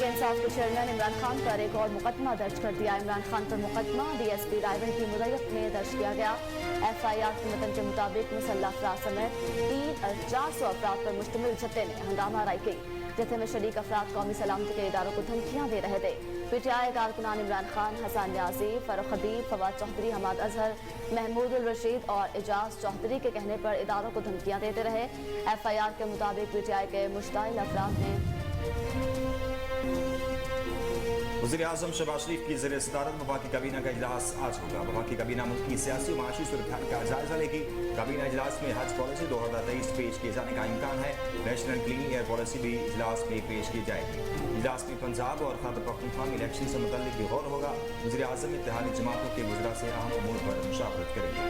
इंसाफ के चेयरमैन इमरान खान पर एक और मुकदमा दर्ज कर दिया। इमरान खान पर मुकदमा डीएसपी रायगढ़ की मुद्दत में दर्ज किया गया। एफआईआर के मतन के मुताबिक मुसल्लह अफराद समेत 400 अफराद पर मुश्तमिल जत्थे ने हंगामा राई की। जत्थे में शरीक अफराद कौमी सलामती के इदारों को धमकियां दे रहे थे। पीटीआई कारकुनान इमरान खान, हसन न्याजी, फरूख हबीब, फवाद चौधरी, हमाद अजहर, महमूद उल रशीद और एजाज चौधरी के कहने पर इदारों को धमकियां देते रहे। एफआईआर के मुताबिक पीटीआई के मुश्ताइल अफराद ने वज़ीर-ए-आज़म शहबाज शरीफ की ज़ेर सदारत वफाकी काबीना का इजलास आज होगा। वफाकी काबीना मुल्क की सियासी और माशी सूरत का जायजा लेगी। काबीना इजलास में हज पॉलिसी 2023 पेश किए जाने का इम्कान है। नेशनल क्लीन एयर पॉलिसी भी इजलास में पेश की जाएगी। इजलास में पंजाब और खैबर पख्तूनख्वा में इलेक्शन से मुतल्लिक भी गौर होगा। वज़ीर-ए-आज़म इत्तेहादी जमातों के वज़रा से अहम अमूर पर मुशावरत करेंगे।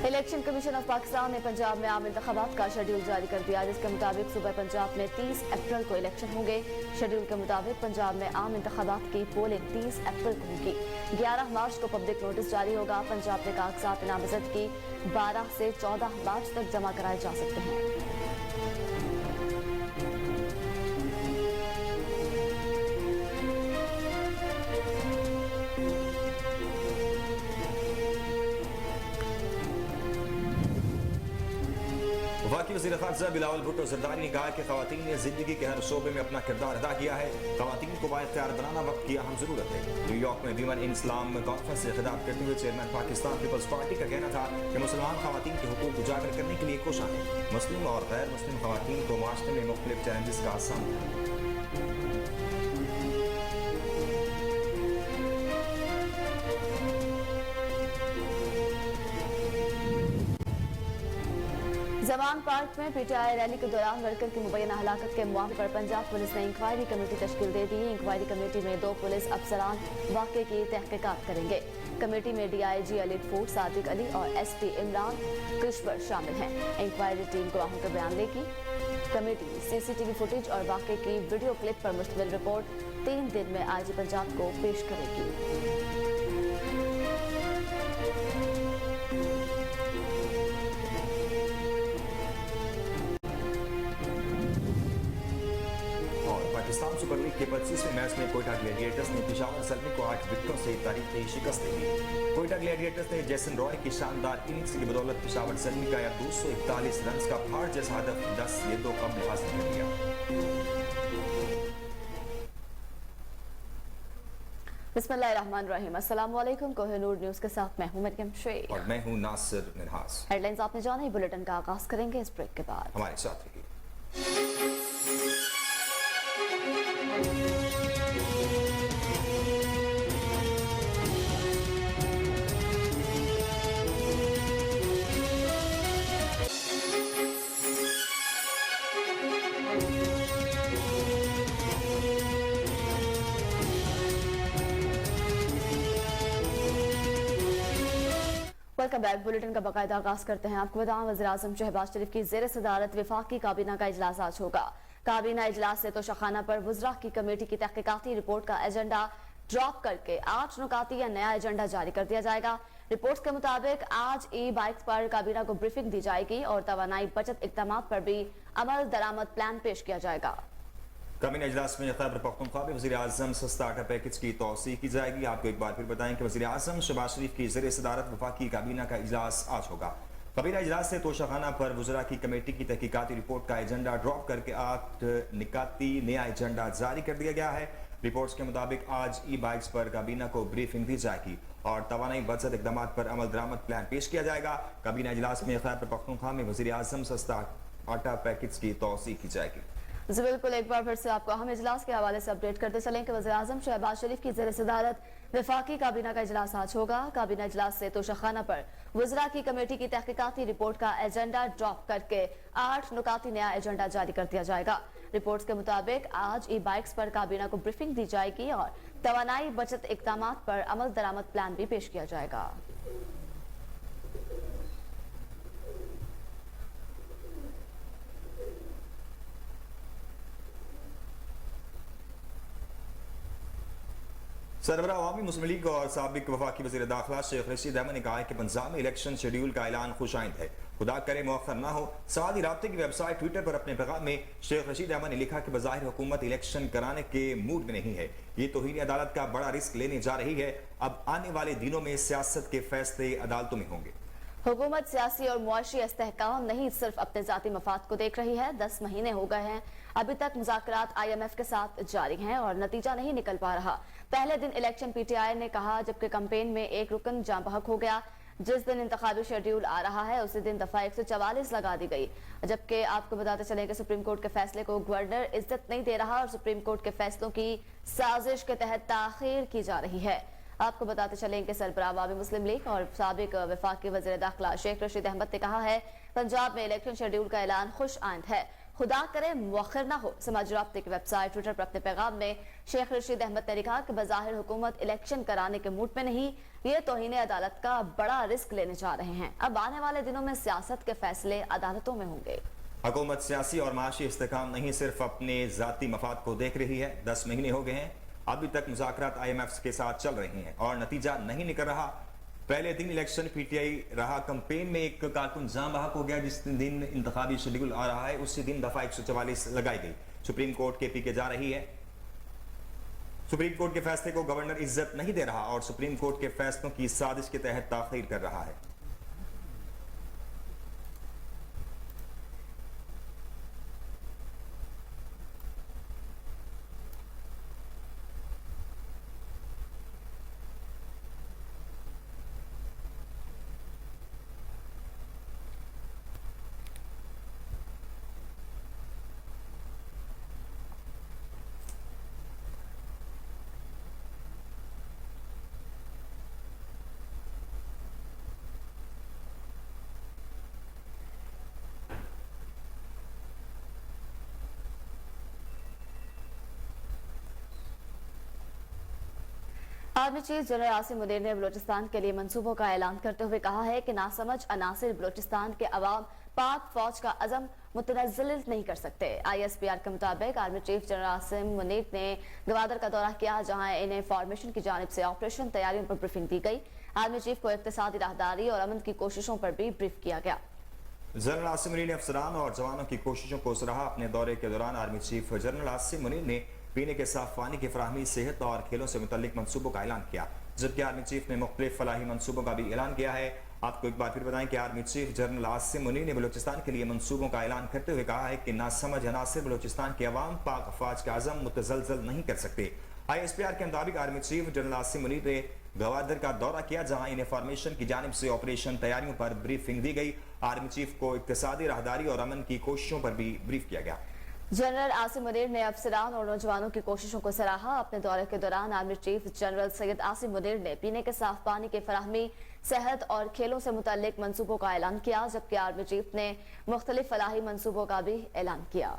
इलेक्शन कमीशन ऑफ पाकिस्तान ने पंजाब में आम इंतखाबात का शेड्यूल जारी कर दिया, जिसके मुताबिक सुबह पंजाब में 30 अप्रैल को इलेक्शन होंगे। शेड्यूल के मुताबिक पंजाब में आम इंतखाबात की पोलिंग 30 अप्रैल को होगी। 11 मार्च को पब्लिक नोटिस जारी होगा। पंजाब में कागजात नामजद की 12 से 14 मार्च तक जमा कराए जा सकते हैं। वफाकी वज़ीर ख़ारजा बिलावल भुट्टो ज़रदारी ने कहा कि ख़वातीन ने ज़िंदगी के हर शोबे में अपना किरदार अदा किया है। ख़वातीन को बाइख्तियार बनाना वक्त की अहम ज़रूरत है। न्यूयॉर्क में वीमन इन इस्लाम कॉन्फ्रेंस से खिताब करते हुए चेयरमैन पाकिस्तान पीपल्स पार्टी का कहना था कि मुसलमान ख़वातीन के हुकूक उजागर करने के लिए कोशा है। मुस्लिम और गैर मुस्लिम ख़वातीन को माशरे में मुख्तलिफ चैलेंजेस का सामना है। जवान पार्क में पीटीआई रैली के दौरान वर्कर की मुबैना हलाकत के मामले पर पंजाब पुलिस ने इंक्वायरी कमेटी तश्कील दे दी। इंक्वायरी कमेटी में 2 पुलिस अफसरान वाक़े की तहकीकात करेंगे। कमेटी में डीआईजी अली फूड, सादिक अली और एसपी इमरान किश्वर शामिल हैं। इंक्वायरी टीम गवाहों के बयान लेगी। कमेटी सीसीटीवी फुटेज और वाक़े की वीडियो क्लिप पर मुश्तमिल रिपोर्ट 3 दिन में आईजी पंजाब को पेश करेगी। पाकिस्तान सुपर लीग के 25वें मैच में कोयटा ग्लैडिएटर्स ने पेशावर ज़ल्मी को 8 विकेटों से तारीखी शिकस्त दी। कोयटा ग्लैडिएटर्स ने जैसन रॉय की शानदार इनिंग्स की बदौलत पेशावर ज़ल्मी का 241 रन का फाड़ जैसा हदफ 10 गेंदों कम हासिल कर लिया। बिस्मिल्लाहिर्रहमानिर्रहीम। अस्सलाम वालेकुम। कोहिनूर न्यूज़ के साथ मैं हूं मरियम शेख और मैं हूं नासिर मिनहास। हेडलाइंस आपने जाना, बुलेटिन का आगाज करेंगे इस ब्रेक के बाद। हमारे साथ रहिए। Welcome back. बुलेटिन का बाकायदा आगाज करते हैं। आपको बताएं, वज़ीर-ए-आज़म शहबाज शरीफ की ज़ेर सदारत वफाकी काबीना का इजलास आज होगा। काबीना इजलास से तोशाखाना पर वज़रा की कमेटी की तहकीकाती रिपोर्ट का एजेंडा ड्रॉप करके 8 नुकाती या नया एजेंडा जारी कर दिया जाएगा। रिपोर्ट के मुताबिक आज ई बाइक्स पर काबीना को ब्रीफिंग दी जाएगी और तवानाई बचत इक़दाम पर भी अमल दरामद प्लान पेश किया जाएगा। काबीना इजलास में खैबर पख्तूनख्वा में वज़ीर-ए-आज़म सस्ता आटा पैकेज की तौसीह की जाएगी। आपको एक बार फिर बताएं कि वज़ीर-ए-आज़म शहबाज शरीफ की ज़ेर सदारत वफाकी काबीना का इजलास आज होगा। काबीना इजलास से तोशाखाना पर वज़रा की कमेटी की तहकीकाती रिपोर्ट का एजेंडा ड्रॉप करके 8 निकाती नया एजेंडा जारी कर दिया गया है। रिपोर्ट्स के मुताबिक आज ई बाइक्स पर काबीना को ब्रीफिंग दी जाएगी और तवानाई बचत इक़दाम पर अमल दरामद प्लान पेश किया जाएगा। काबीना इजलास में खैबर पख्तूनख्वा में वज़ीर-ए-आज़म सस्ता आटा पैकेज की तौसीह की जाएगी। जी बिल्कुल, एक बार फिर से आपको हम इजलास के हवाले से अपडेट करते चलें कि वज़ीर-ए-आज़म शहबाज शरीफ की ज़ेर सदारत वफाकी काबीना का इजलास आज होगा। काबीना इजलास से तोशाखाना पर वज़रा की कमेटी की तहकीकाती रिपोर्ट का एजेंडा ड्रॉप करके 8 नुकाती नया एजेंडा जारी कर दिया जाएगा। रिपोर्ट्स के मुताबिक आज ई बाइक्स पर काबीना को ब्रीफिंग दी जाएगी और तवानाई बचत इक़दाम पर अमल दरामद प्लान भी पेश किया जाएगा। सरबराह अवामी मुस्लिम लीग और साबिक वफाकी वज़ीर दाखिला शेख रशीद अहमद ने कहा है कि पंजाब में इलेक्शन शेड्यूल का ऐलान खुशाइंद है, खुदा करे मौखर ना हो। सवादी राब्ते की वेबसाइट ट्विटर पर अपने पैगाम में शेख रशीद अहमद ने लिखा कि बज़ाहिर हुकूमत इलेक्शन कराने के मूड में नहीं है, ये तौहीन अदालत का बड़ा रिस्क लेने जा रही है। अब आने वाले दिनों में सियासत के फैसले अदालतों में होंगे। हुकूमत सियासी और मुआशी इस्तेहकाम नहीं सिर्फ अपने जाती मफाद को देख रही है। 10 महीने हो गए हैं, अभी तक मुज़ाकरात IMF के साथ जारी हैं और नतीजा नहीं निकल पा रहा। पहले दिन इलेक्शन PTI ने कहा, जबकि कैंपेन में एक रुकन जाँ बहक हो गया। जिस दिन इंतखाबी शेड्यूल आ रहा है उसी दिन दफा 144 लगा दी गई। जबकि आपको बताते चले कि सुप्रीम कोर्ट के फैसले को गवर्नर इज्जत नहीं दे रहा और सुप्रीम कोर्ट के फैसलों की साजिश के तहत ताखीर की जा रही है। आपको बताते चलें कि सरबराह अवामी मुस्लिम लीग और साबिक वफाकी वज़ीर दाखिला शेख रशीद अहमद ने कहा है, पंजाब में इलेक्शन शेड्यूल का ऐलान खुश आइंद है, खुदा करे मुअख्खर ना हो। समाजी राब्ते की वेबसाइट ट्विटर पर अपने पैगाम में शेख रशीद अहमद ने लिखा कि बज़ाहिर हुकूमत इलेक्शन कराने के मूड में नहीं, ये तौहीन अदालत का बड़ा रिस्क लेने जा रहे हैं। अब आने वाले दिनों में सियासत के फैसले अदालतों में होंगे। हुकूमत सियासी और माशी इस्तेहकाम नहीं सिर्फ अपने जाती मफाद को देख रही है। 10 महीने हो गए हैं, अभी तक मुज़ाकरात IMF के साथ चल रहे हैं और नतीजा नहीं निकल रहा। पहले दिन इलेक्शन PTI रहा, कैंपेन में एक कारकुन जाँ बहक हो गया। जिस दिन इंतखाबी शेड्यूल आ रहा है उसी दिन दफा 144 लगाई गई। सुप्रीम कोर्ट के पीके जा रही है। सुप्रीम कोर्ट के फैसले को गवर्नर इज्जत नहीं दे रहा और सुप्रीम कोर्ट के फैसलों की साजिश के तहत ताखीर कर रहा है। Army chief general Asim Munir ने बलोचिस्तान के लिए मंसूबों का ऐलान करते हुए कहा है कि नासमझ अनासिर बलोचिस्तान के अवाम पाक फौज का अज़म मुतनज़्ज़िल नहीं कर सकते। ISPR के मुताबिक army chief general Asim Munir ने गवादर का दौरा किया, जहां इन्हें फॉर्मेशन की जानिब से ऑपरेशन तैयारियों पर ब्रीफिंग दी गई। आर्मी चीफ को इक्तिसादी राहदारी और अमन की कोशिशों पर भी ब्रीफ किया गया। जनरल आसिम मुनीर ने अफसरान और जवानों की कोशिशों को सराहा। अपने दौरे के दौरान army chief general Asim Munir ने पीने के साफ पानी की फराहमी, सेहत और खेलों से मुतल्लिक मंसूबों का ऐलान किया, जबकि आर्मी चीफ ने मुख्तलिफ फलाही मंसूबों का भी ऐलान किया है। आपको एक बार फिर बताएं कि army chief general Asim Munir ने बलूचिस्तान के लिए मंसूबों का ऐलान करते हुए कहा है कि नासमझ अनासिर बलूचिस्तान के अवाम पाक फौज का आज़म मुतज़ल्ज़ल नहीं कर सकते। ISPR के मुताबिक army chief general Asim Munir ने गवादर का दौरा किया, जहां इन्हें फॉर्मेशन की जानिब से ऑपरेशन तैयारियों पर ब्रीफिंग दी गई। आर्मी चीफ को इक्तिसादी राहदारी और अमन की कोशिशों पर भी ब्रीफ किया गया। जनरल आसिम मुनीर ने अफसरान और नौजवानों की कोशिशों को सराहा। अपने दौरे के दौरान army chief general Syed Asim Munir ने पीने के साफ पानी की फराहमी, सेहत और खेलों से मुतल्लिक मंसूबों का ऐलान किया, जबकि आर्मी चीफ ने मुख्तलिफ फलाही मंसूबों का भी ऐलान किया।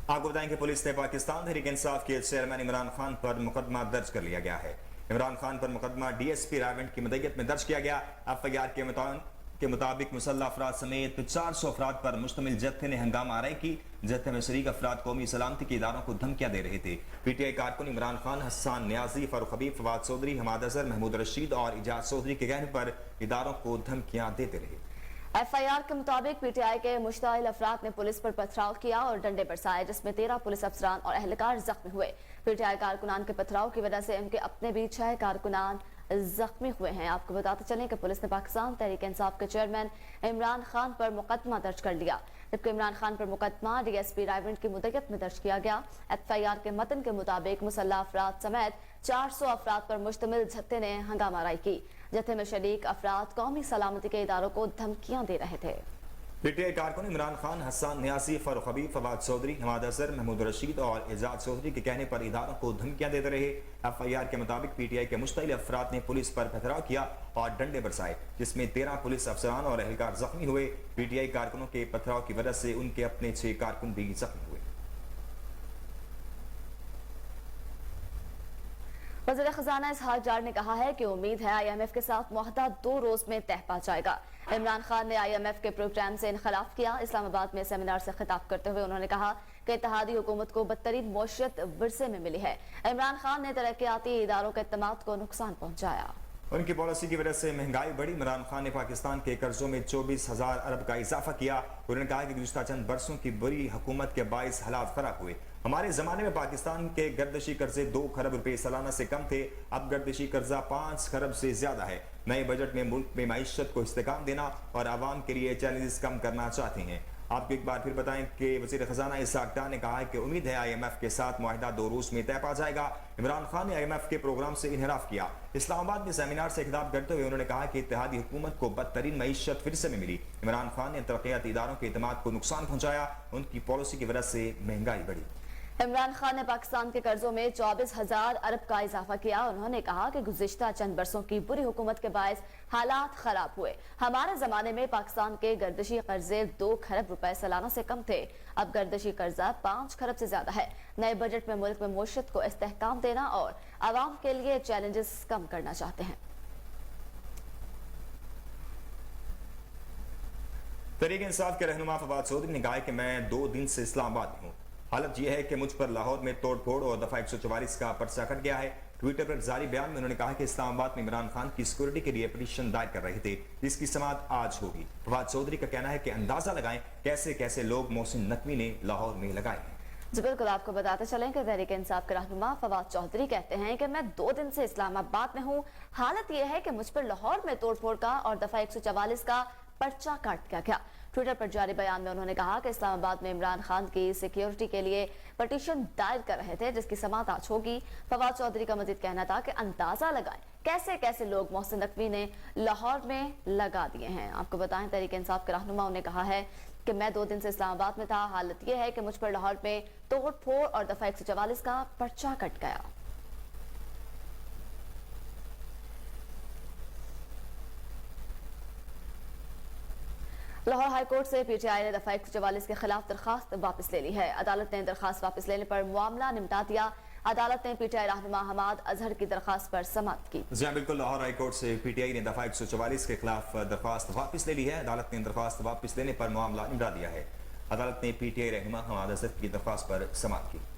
आपको बताएं कि पुलिस ने पाकिस्तान तहरीक इंसाफ के चेयरमैन इमरान खान पर मुकदमा दर्ज कर लिया गया है। इमरान खान पर मुकदमा DSP रायवंड की मदयत में दर्ज किया गया। FIR के मुताबिक मुसल्लह अफराद समेत 400 अफराद पर मुश्तमिल जत्थे ने हंगामा आराई की। जत्थे में शरीक अफराद कौमी सलामती के इदारों को धमकियां दे रहे थे। PTI कारकुन इमरान खान, हसन न्याजी, फारूक हबीब, फवाद चौधरी, हमाद अजहर, महमूद रशीद और इजाज चौधरी के कहने पर इदारों को धमकियां देते रहे। FIR के मुताबिक PTI के मुश्ताइल अफराद ने पुलिस पर पथराव किया और डंडे बरसाए, जिसमें 13 पुलिस अफसरान और अहलकार जख्मी हुए। PTI कारकुनान के पथराव की वजह से इनके अपने भी 6 कारकुनान जख्मी हुए हैं। आपको बताते चलें कि पुलिस ने पाकिस्तान तहरीक इंसाफ के चेयरमैन इमरान खान पर मुकदमा दर्ज कर लिया, जबकि इमरान खान पर मुकदमा DSP रायवंड की मुद्दत में दर्ज किया गया। FIR के मतन के मुताबिक मुसल्लह अफराद समेत 400 अफराद पर मुश्तमिल जत्थे ने हंगामा आराई की। जत्थे में शरीक अफराद कौमी सलामती के इदारों को धमकियां दे रहे थे। PTI कारकुन इमरान खान, हसन न्यासी, फारूक हबीब, फवाद चौधरी, हमाद अजहर, महमूद रशीद और एजाज चौधरी के कहने पर इदारों को धमकियां देते रहे। FIR के मुताबिक PTI के मुश्तइल अफराद ने पुलिस पर पथराव किया और डंडे बरसाए, जिसमें 13 पुलिस अफसरान और अहलकार जख्मी हुए। PTI कारकुनों के पथराव की वजह से उनके अपने 6 कारकुन भी जख्मी हुए। वज़ीर ख़ज़ाना इसहाक डार ने कहा है कि उम्मीद है IMF के साथ मुआहदा 2 रोज में तय पा जाएगा। इमरान खान ने IMF के प्रोग्राम से इनखिलाफ किया। इस्लामाबाद में सेमिनार से खिताब करते हुए उन्होंने कहा कि इत्तेहादी हुकूमत को बदतरीन मौशियत विरसे में मिली है। इमरान खान ने तरक्याती इदारों के इत्तेमाद को नुकसान पहुंचाया। उनकी पॉलिसी की वजह से महंगाई बढ़ी। इमरान खान ने पाकिस्तान के कर्जों में 24,000 अरब का इजाफा किया। उन्होंने कहा कि गुज़िश्ता चंद बरसों की बुरी हुकूमत के बाइस हालात खराब हुए। हमारे ज़माने में पाकिस्तान के गर्दिशी कर्जे 2 खरब रुपए सालाना से कम थे, अब गर्दिशी कर्जा 5 खरब से ज्यादा है। नए बजट में मुल्क में मईशत को इस्तेकाम देना और आवाम के लिए चैलेंजेस कम करना चाहते हैं। आपको एक बार फिर बताएं कि वज़ीर ख़ज़ाना इसहाक डार ने कहा है कि उम्मीद है IMF के साथ मुआहिदा 2 रोज में तय पा जाएगा। इमरान खान ने IMF के प्रोग्राम से इनहराफ किया। इस्लामाबाद में सेमिनार से खिताब करते हुए उन्होंने कहा कि इत्तेहादी हुकूमत को बदतरीन मईशत फिरसे में मिली। इमरान खान ने तरक्याती इदारों के इत्तेमाद को नुकसान पहुंचाया। उनकी पॉलिसी की वजह से महंगाई बढ़ी। इमरान खान ने पाकिस्तान के कर्जों में 24,000 अरब का इजाफा किया। उन्होंने कहा कि गुज़िश्ता चंद बरसों की बुरी हुकूमत के बायस हालात खराब हुए। हमारे जमाने में पाकिस्तान के गर्दिशी कर्जे 2 खरब रुपए सालाना से कम थे, अब गर्दिशी कर्जा 5 खरब से ज्यादा है। नए बजट में मुल्क में मईशत को इस्तेहकाम देना और आवाम के लिए चैलेंजेस कम करना चाहते हैं। तहरीक इंसाफ के रहनुमा फवाद चौधरी ने कहा कि मैं 2 दिन से इस्लामाबाद में हूँ। हालत यह है कि मुझ पर लाहौर में तोड़ फोड़ और दफा 144 का पर्चा कट गया है। ट्विटर पर जारी बयान में उन्होंने कहा कि इस्लामाबाद में इमरान खान की सिक्योरिटी के लिए पिटीशन दायर कर रहे थे, जिसकी समाअत आज होगी। फवाद चौधरी का कहना है कि अंदाजा लगाएं कैसे कैसे लोग मोहसिन नकवी ने लाहौर में लगाए हैं। जी बिल्कुल, आपको बताते चलें कि तहरीक इंसाफ के रहनुमा फवाद चौधरी कहते हैं कि मैं 2 दिन से इस्लामाबाद में हूँ। हालत यह है कि मुझ पर लाहौर में तोड़फोड़ का और दफा 144 का पर्चा काट दिया गया। ट्विटर पर जारी बयान में उन्होंने कहा कि इस्लामाबाद में इमरान खान की सिक्योरिटी के लिए पिटीशन दायर कर रहे थे, जिसकी समाअत आज होगी। फवाद चौधरी का मजीद कहना था कि अंदाजा लगाएं कैसे कैसे लोग मोहसिन नकवी ने लाहौर में लगा दिए हैं। आपको बताएं तहरीक इंसाफ के रहनुमा ने कहा है कि मैं 2 दिन से इस्लामाबाद में था। हालत यह है कि मुझ पर लाहौर में तोड़ फोड़ और दफा 144 का पर्चा कट गया। लाहौर हाईकोर्ट से PTI ने दफा 144 के खिलाफ दरखास्त वापस ले ली है। अदालत ने दरखास्त वापस लेने पर मामला निपटा दिया। अदालत ने PTI रहनुमा हमाद अजहर की दरखास्त पर समाअत की। जी बिल्कुल, लाहौर हाईकोर्ट से PTI ने दफा 144 के खिलाफ दरखास्त वापस ले ली है। अदालत ने दरखास्त वापस लेने पर मामला निपटा दिया है। अदालत ने PTI रहनुमा हमाद अजहर की दरखास्त पर समाअत की।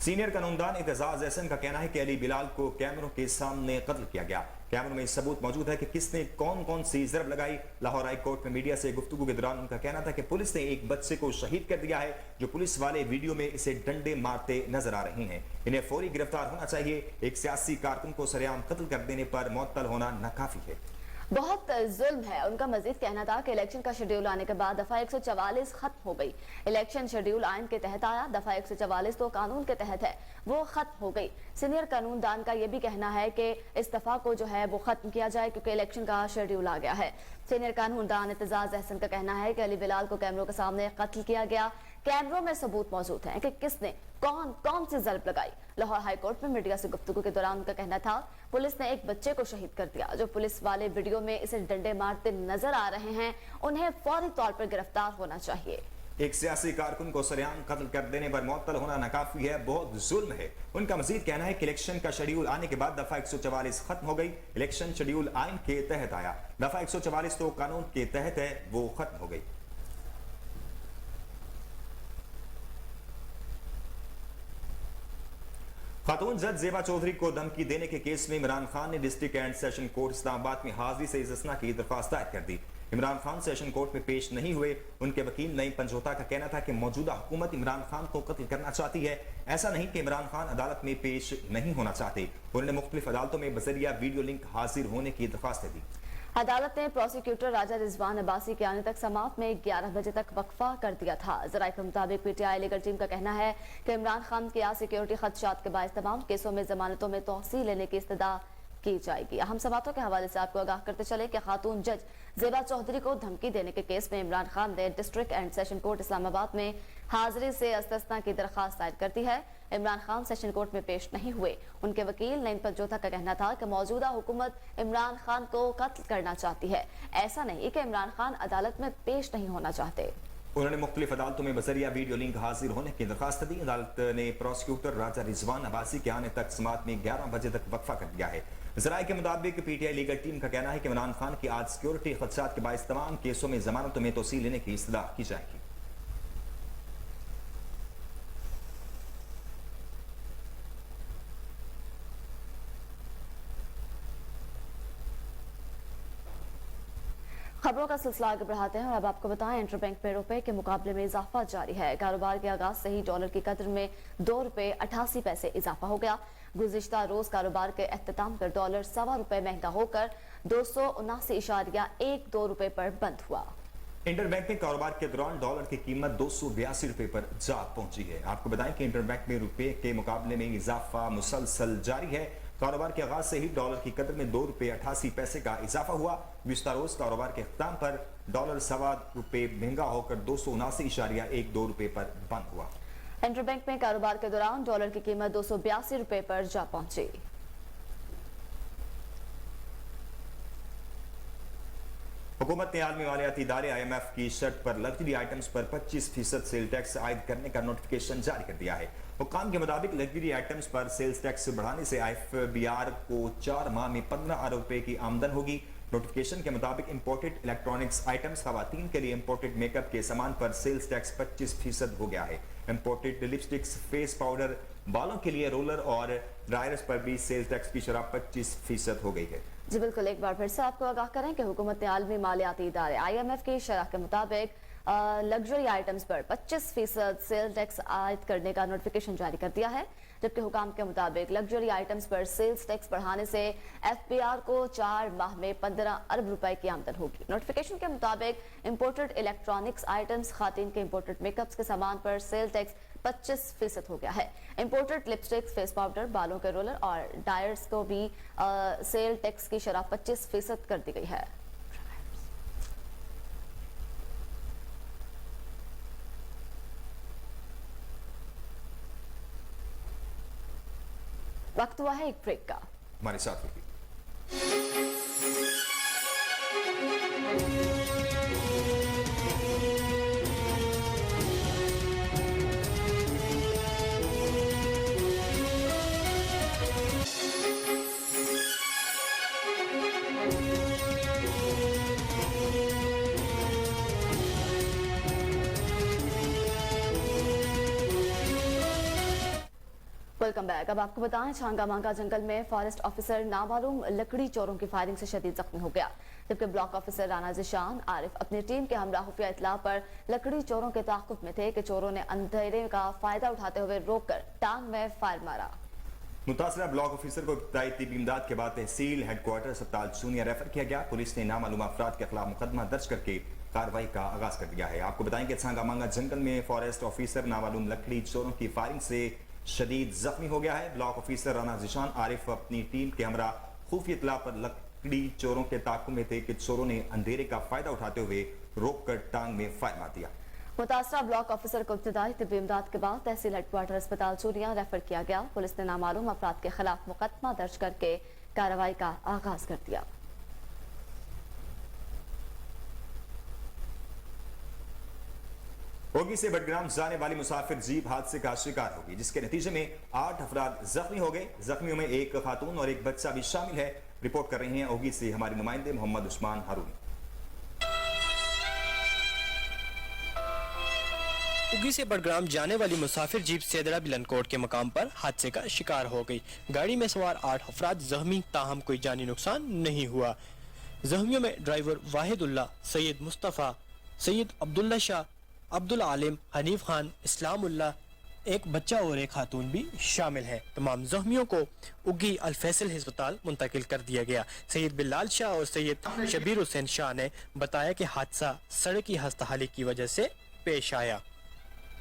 सीनियर कानूनदान एतजाज एहसन का कहना है कि अली बिलाल को कैमरों के सामने कत्ल किया गया। कैमरों में सबूत मौजूद है कि किसने कौन कौन सी जरब लगाई। लाहौर हाई कोर्ट में मीडिया से गुफ्तगू के दौरान उनका कहना था कि पुलिस ने एक बच्चे को शहीद कर दिया है, जो पुलिस वाले वीडियो में इसे डंडे मारते नजर आ रहे हैं। इन्हें फौरी गिरफ्तार होना चाहिए। एक सियासी कारकुन को सरेआम कत्ल कर देने पर मुअत्तल होना नाकाफी है। बहुत जुल्म है। उनका मजीद कहना था कि इलेक्शन का शेड्यूल आने के बाद दफा 144 खत्म हो गई। इलेक्शन शेड्यूल आइन के तहत आया, दफा 144 तो कानून के तहत है, वो खत्म हो गई। सीनियर कानूनदान का यह भी कहना है कि इस दफा को जो है वो खत्म किया जाए, क्योंकि इलेक्शन का शेड्यूल आ गया है। सीनियर कानूनदान एतजाज एहसन का कहना है कि अली बिलाल को कैमरों के सामने कत्ल किया गया। कैमरों में सबूत मौजूद है कि किसने कौन कौन सी जरब लगाई। लाहौर हाईकोर्ट में मीडिया से गुफ्तगू के दौरान उनका कहना था पुलिस ने एक बच्चे को शहीद कर दिया। जो पुलिस वाले वीडियो में इसे डंडे मारते नजर आ रहे हैं, उन्हें फौरी तौर पर गिरफ्तार होना चाहिए। एक सियासी कारकुन को सरेआम कत्ल कर देने पर मुअत्तल होना नाकाफी है, बहुत जुल्म है। उनका मजीद कहना है कि इलेक्शन का शेड्यूल आने के बाद दफा 144 खत्म हो गई। इलेक्शन शेड्यूल आइन के तहत आया, दफा 144 तो कानून के तहत है, वो खत्म हो गई। खातून जज जेबा चौधरी को धमकी देने के केस में इमरान खान ने district and session court Islamabad में हाजिरी से इस्तिस्ना की दरख्वास्त दायर कर दी। इमरान खान सेशन कोर्ट में पेश नहीं हुए। उनके वकील नईम पंजोता का कहना था कि मौजूदा हुकूमत इमरान खान को कत्ल करना चाहती है। ऐसा नहीं कि इमरान खान अदालत में पेश नहीं होना चाहते। उन्होंने मुख्तलिफ अदालतों में बजरिया वीडियो लिंक हाजिर होने की दरख्वास्त दी। अदालत ने प्रोसिक्यूटर राजा रिजवान अब्बासी के आने तक समाअत में 11 बजे तक वक्फा कर दिया था। जराये के मुताबिक PTI लीगल टीम का कहना है कि इमरान खान के सिक्योरिटी खदशात के बायस तमाम केसों में जमानतों में तोसी लेने की इस्तदा की जाएगी। अहम समातों के हवाले से आपको आगाह करते चले कि खातून जज जेबा चौधरी को धमकी देने के केस में इमरान खान ने district and session court Islamabad में हाजिरी से इस्तिस्ना की दरख्वास्त दायर कर दी है। इमरान खान सेशन कोर्ट में पेश नहीं हुए। उनके वकील नईम पंजोता का कहना था कि मौजूदा हुकूमत इमरान खान को कत्ल करना चाहती है, ऐसा नहीं कि इमरान खान अदालत में पेश नहीं होना चाहते। उन्होंने मुख्तलिफ अदालतों में बजरिया वीडियो लिंक हाजिर होने की दरखास्त दी। अदालत ने प्रोसिक्यूटर राजा रिजवान अब्बासी के आने तक समाअत में 11 बजे तक वक्फा कर दिया है। ज़राए के मुताबिक पीटीआई लीगल टीम का कहना है कि इमरान खान की आज सिक्योरिटी खदशात के बायस तमाम केसों में जमानतों में तोसील लेने की इस्तदा की जाएगी। खबरों का सिलसिला आगे बढ़ाते हैं और अब आपको बताएं इंटरबैंक में रुपए के मुकाबले में इजाफा जारी है। कारोबार के आगाज से ही डॉलर की कदर में 2 रुपए 88 पैसे इजाफा हो गया। गुज़िश्ता रोज कारोबार के अख्ताम पर डॉलर ₹1.25 महंगा होकर 279.12 रुपए पर बंद हुआ। इंटरबैंक में कारोबार के दौरान डॉलर की कीमत 282 रुपए पर जा पहुंची है। आपको बताएं कि इंटरबैंक में रुपए के मुकाबले में इजाफा मुसलसल जारी है। कारोबार के आगाज से ही डॉलर की कदर में 2 रुपए 88 पैसे का इजाफा हुआ। गुज़िश्ता रोज कारोबार के अख्ताम पर डॉलर ₹1.25 महंगा होकर 279.12 रुपए पर बंद हुआ। इंटरबैंक में कारोबार के दौरान डॉलर की कीमत 282 रुपए पर जा पहुंची। हुकूमत ने आलमी मालियाती इदारे IMF की शर्त पर लग्जरी आइटम्स पर 25% सेल टैक्स आयद करने का नोटिफिकेशन जारी कर दिया है। हुक्काम के मुताबिक लग्जरी आइटम्स पर सेल्स टैक्स बढ़ाने से IFBR को 4 माह में 15 अरब रुपए की आमदन होगी। नोटिफिकेशन के मुताबिक इंपोर्टेड इलेक्ट्रॉनिक्स आइटम्स, खवातीन के लिए इंपोर्टेड मेकअप के सामान पर सेल्स टैक्स 25% हो गया है। इंपोर्टेड लिपस्टिक्स, फेस पाउडर, बालों के लिए रोलर और ड्रायर्स पर भी सेल्स टैक्स की शरह 25% हो गई है। जी बिल्कुल, एक बार फिर से आपको आगाह करें कि हुकूमत ने आलमी मालियाती इदारे IMF की शरह के मुताबिक लग्जरी आइटम्स पर 25% सेल टैक्स आयद करने का नोटिफिकेशन जारी कर दिया है। जबकि हुकाम के मुताबिक लग्जरी आइटम्स पर सेल्स टैक्स बढ़ाने से FBR को 4 माह में 15 अरब रुपए की आमदन होगी। नोटिफिकेशन के मुताबिक इंपोर्टेड इलेक्ट्रॉनिक्स आइटम्स, खातन के इंपोर्टेड मेकअप्स के सामान पर सेल टैक्स 25% हो गया है। इंपोर्टेड लिपस्टिक्स, फेस पाउडर, बालों के रोलर और डायर्स को भी सेल टैक्स की शरह 25% कर दी गई है। वक्त हुआ है एक ब्रेक का। हमारे साथ रहिए। Welcome back. अब आपको बताएं छांगा मांगा जंगल में फॉरेस्ट ऑफिसर नामालूम लकड़ी चोरों की फायरिंग से शदीद जख्मी हो गया। जबकि ब्लॉक ऑफिसर राना ज़िशान आरिफ अपनी टीम के हमरा खुफिया इत्तला पर लकड़ी चोरों के ताक़ुब में थे कि चोरों ने अंधेरे का फायदा उठाते हुए रोककर टांग में फायर मारा। मुतासरा ब्लॉक ऑफिसर को इब्तदाई तिब्बी इमदाद के बाद तहसील हेडक्वार्टर अस्पताल चूनिया रेफर किया गया। पुलिस ने नामालूम अफराद के खिलाफ मुकदमा दर्ज करके कार्रवाई का आगाज कर दिया है। आपको बताएं कि छांगा मांगा जंगल में फॉरेस्ट ऑफिसर नामालूम लकड़ी चोरों की फायरिंग से शदीद जख्मी हो गया है। ब्लॉक ऑफिसर राना ज़िशान आरिफ अपनी टीम के हमरा खुफिया इत्तला पर लकड़ी चोरों के ताक़ुब में थे कि चोरों ने अंधेरे का फायदा उठाते हुए रोककर टांग में फायर मार दिया। मुतासरा ब्लॉक ऑफिसर को इब्तदाई तिब्बी इमदाद के बाद तहसील हेडक्वार्टर अस्पताल चूनिया रेफर किया गया। पुलिस ने नामालूम अफराद के खिलाफ मुकदमा दर्ज करके कार्रवाई का आगाज कर दिया। ओगी से बडग्राम जाने वाली मुसाफिर जीप हादसे का शिकार होगी, जिसके नतीजे में 8 अफराद जख्मी हो गए। जख्मियों में एक खातून और एक बच्चा भी शामिल है। रिपोर्ट कर रहे हैं ओगी से हमारे नुमाइंदे मोहम्मद उस्मान हारून। उगी से बडग्राम जाने वाली मुसाफिर जीप सेदरा बिलनकोट के मकाम पर हादसे का शिकार हो गई। गाड़ी में सवार 8 अफराद जख्मी, ताहम कोई जानी नुकसान नहीं हुआ। जख्मियों में ड्राइवर वाहिदुल्ला, सैयद मुस्तफ़ा, सैयद अब्दुल्ला शाह, अब्दुल आलिम, हनीफ खान, इस्लामुल्लाह, एक बच्चा और एक खातून भी शामिल है। तमाम जख्मियों को उगी अल फैसल अस्पताल मुंतकिल कर दिया गया। सैयद बिलाल शाह और सैयद शबीर हुसैन शाह ने बताया कि हादसा सड़क की हस्तहाली की वजह से पेश आया,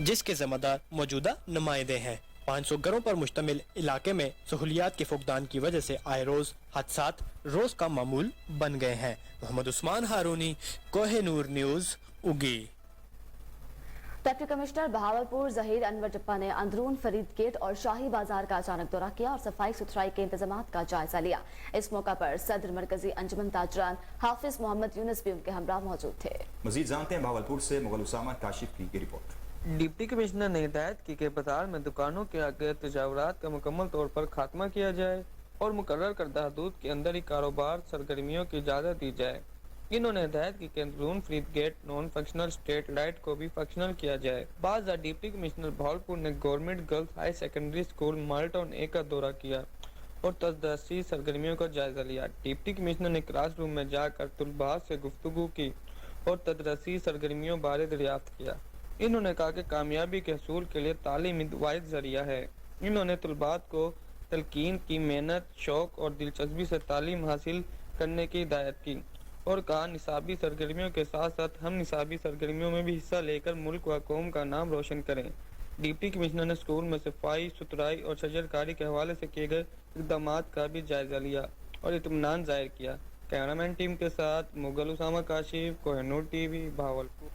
जिसके जिम्मेदार मौजूदा नुमाइंदे हैं। 500 घरों पर मुश्तमिल इलाके में सहूलियात के फुकदान की वजह से आए रोज हादसात रोज का मामूल बन गए हैं। मोहम्मद उस्मान हारूनी, कोहे नूर न्यूज, उगी। डिप्टी कमिश्नर बहावलपुर जहीर अनवर टिप्पा ने अंदरून फरीद गेट और शाही बाजार का अचानक दौरा किया और सफाई सुथराई के इंतजामात का जायजा लिया। इस मौका पर सदर मरकजी अंजुमन ताजरान हाफिज मोहम्मद यूनुस भी उनके हमरा मौजूद थे। मजीद जानते हैं बहावलपुर से मुगल उसामा काशिफ की रिपोर्ट। डिप्टी कमिश्नर ने हिदायत की कि बाजार में दुकानों के आगे तजावुरात का मुकम्मल तौर पर खात्मा किया जाए और मुकर्रर करदा हदूद के अंदर ही कारोबार सरगर्मियों की इजाज़त दी जाए। इन्होंने हिदायत की कि अंदरून Farid gate non functional street light को भी फंक्शनल किया जाए। बाद डिप्टी कमिश्नर बहावलपुर ने government girls high secondary school model town A का दौरा किया और तदरीसी सरगर्मियों का जायजा लिया। डिप्टी कमिश्नर ने क्लास रूम में जाकर तलबा से गुफ्तगू की और तदरीसी सरगर्मियों बारे दरियाफ्त किया। इन्होंने कहा कि कामयाबी के हसूल के लिए तालीम वाहिद जरिया है। इन्होंने तलबात को तलकीन की मेहनत, शौक और दिलचस्पी से तालीम हासिल करने की हिदायत की और कहा निसाबी सरगर्मियों के साथ साथ हम निसाबी सरगर्मियों में भी हिस्सा लेकर मुल्क व कौम का नाम रोशन करें। डिप्टी कमिश्नर ने स्कूल में सफाई सुथराई और शजरकारी के हवाले से किए गए इक़दाम का भी जायजा लिया और इत्मीनान जाहिर किया। कैमरामैन टीम के साथ मुगल उसामा काशिफ, कोहिनूर टीवी, बहावलपुर।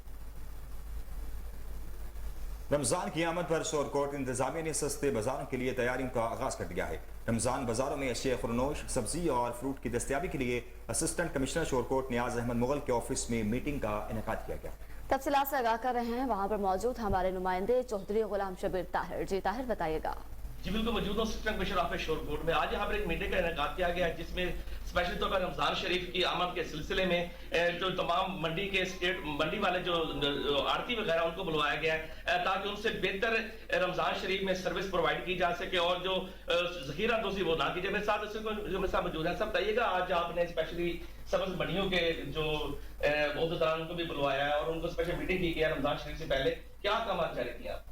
रमजान की आमद पर शोरकोट इंतजामिया ने सस्ते बाजारों के लिए तैयारियों का आगाज कर दिया है। रमजान बाजारों में अशिया खुरनोश, सब्जी और फ्रूट की दस्तयाबी के लिए असिस्टेंट कमिश्नर शोरकोट नियाज अहमद मुगल के ऑफिस में मीटिंग का इनेकाद किया गया। तफसीलात से आगाह कर रहे हैं वहां पर मौजूद हमारे नुमाइंदे चौधरी गुलाम शबीर ताहिर। जी ताहिर, बताइएगा। जी बिल्कुल, मौजूद हूँ असिस्टेंट कमिश्नर ऑफिस शोरकोट में। आज यहाँ पर एक मीटिंग का इनेकाद किया गया है जिसमें स्पेशली तौर पर रमजान शरीफ की आमद के सिलसिले में जो तमाम मंडी के स्टेट मंडी वाले जो आड़ती वगैरह उनको बुलवाया गया है ताकि उनसे बेहतर रमजान शरीफ में सर्विस प्रोवाइड की जा सके और जो जखीरा दोषी वो ना की जाए। मेरे साथ मौजूद है। सब बताइएगा, आज आपने स्पेशली सब्ज मंडियों के जो अहदेदार उनको भी बुलवाया है और उनको स्पेशल मीटिंग की है रमजान शरीफ से पहले, क्या काम जारी किया?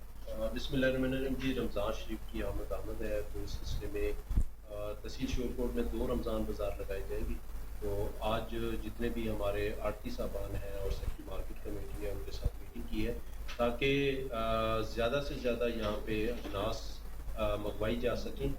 बिस्मिल्लाहिर्रहमानिर्रहीम जी, रमज़ान शरीफ की आमद है तो इस सिलसिले में तहसील शोरकोट में 2 रमज़ान बाज़ार लगाई जाएगी। तो आज जितने भी हमारे आड़ती साहबान हैं और सेक्रेटरी मार्केट कमेटी है उनके साथ मीटिंग की है ताकि ज़्यादा से ज़्यादा यहाँ पे अजनास मंगवाई जा सकें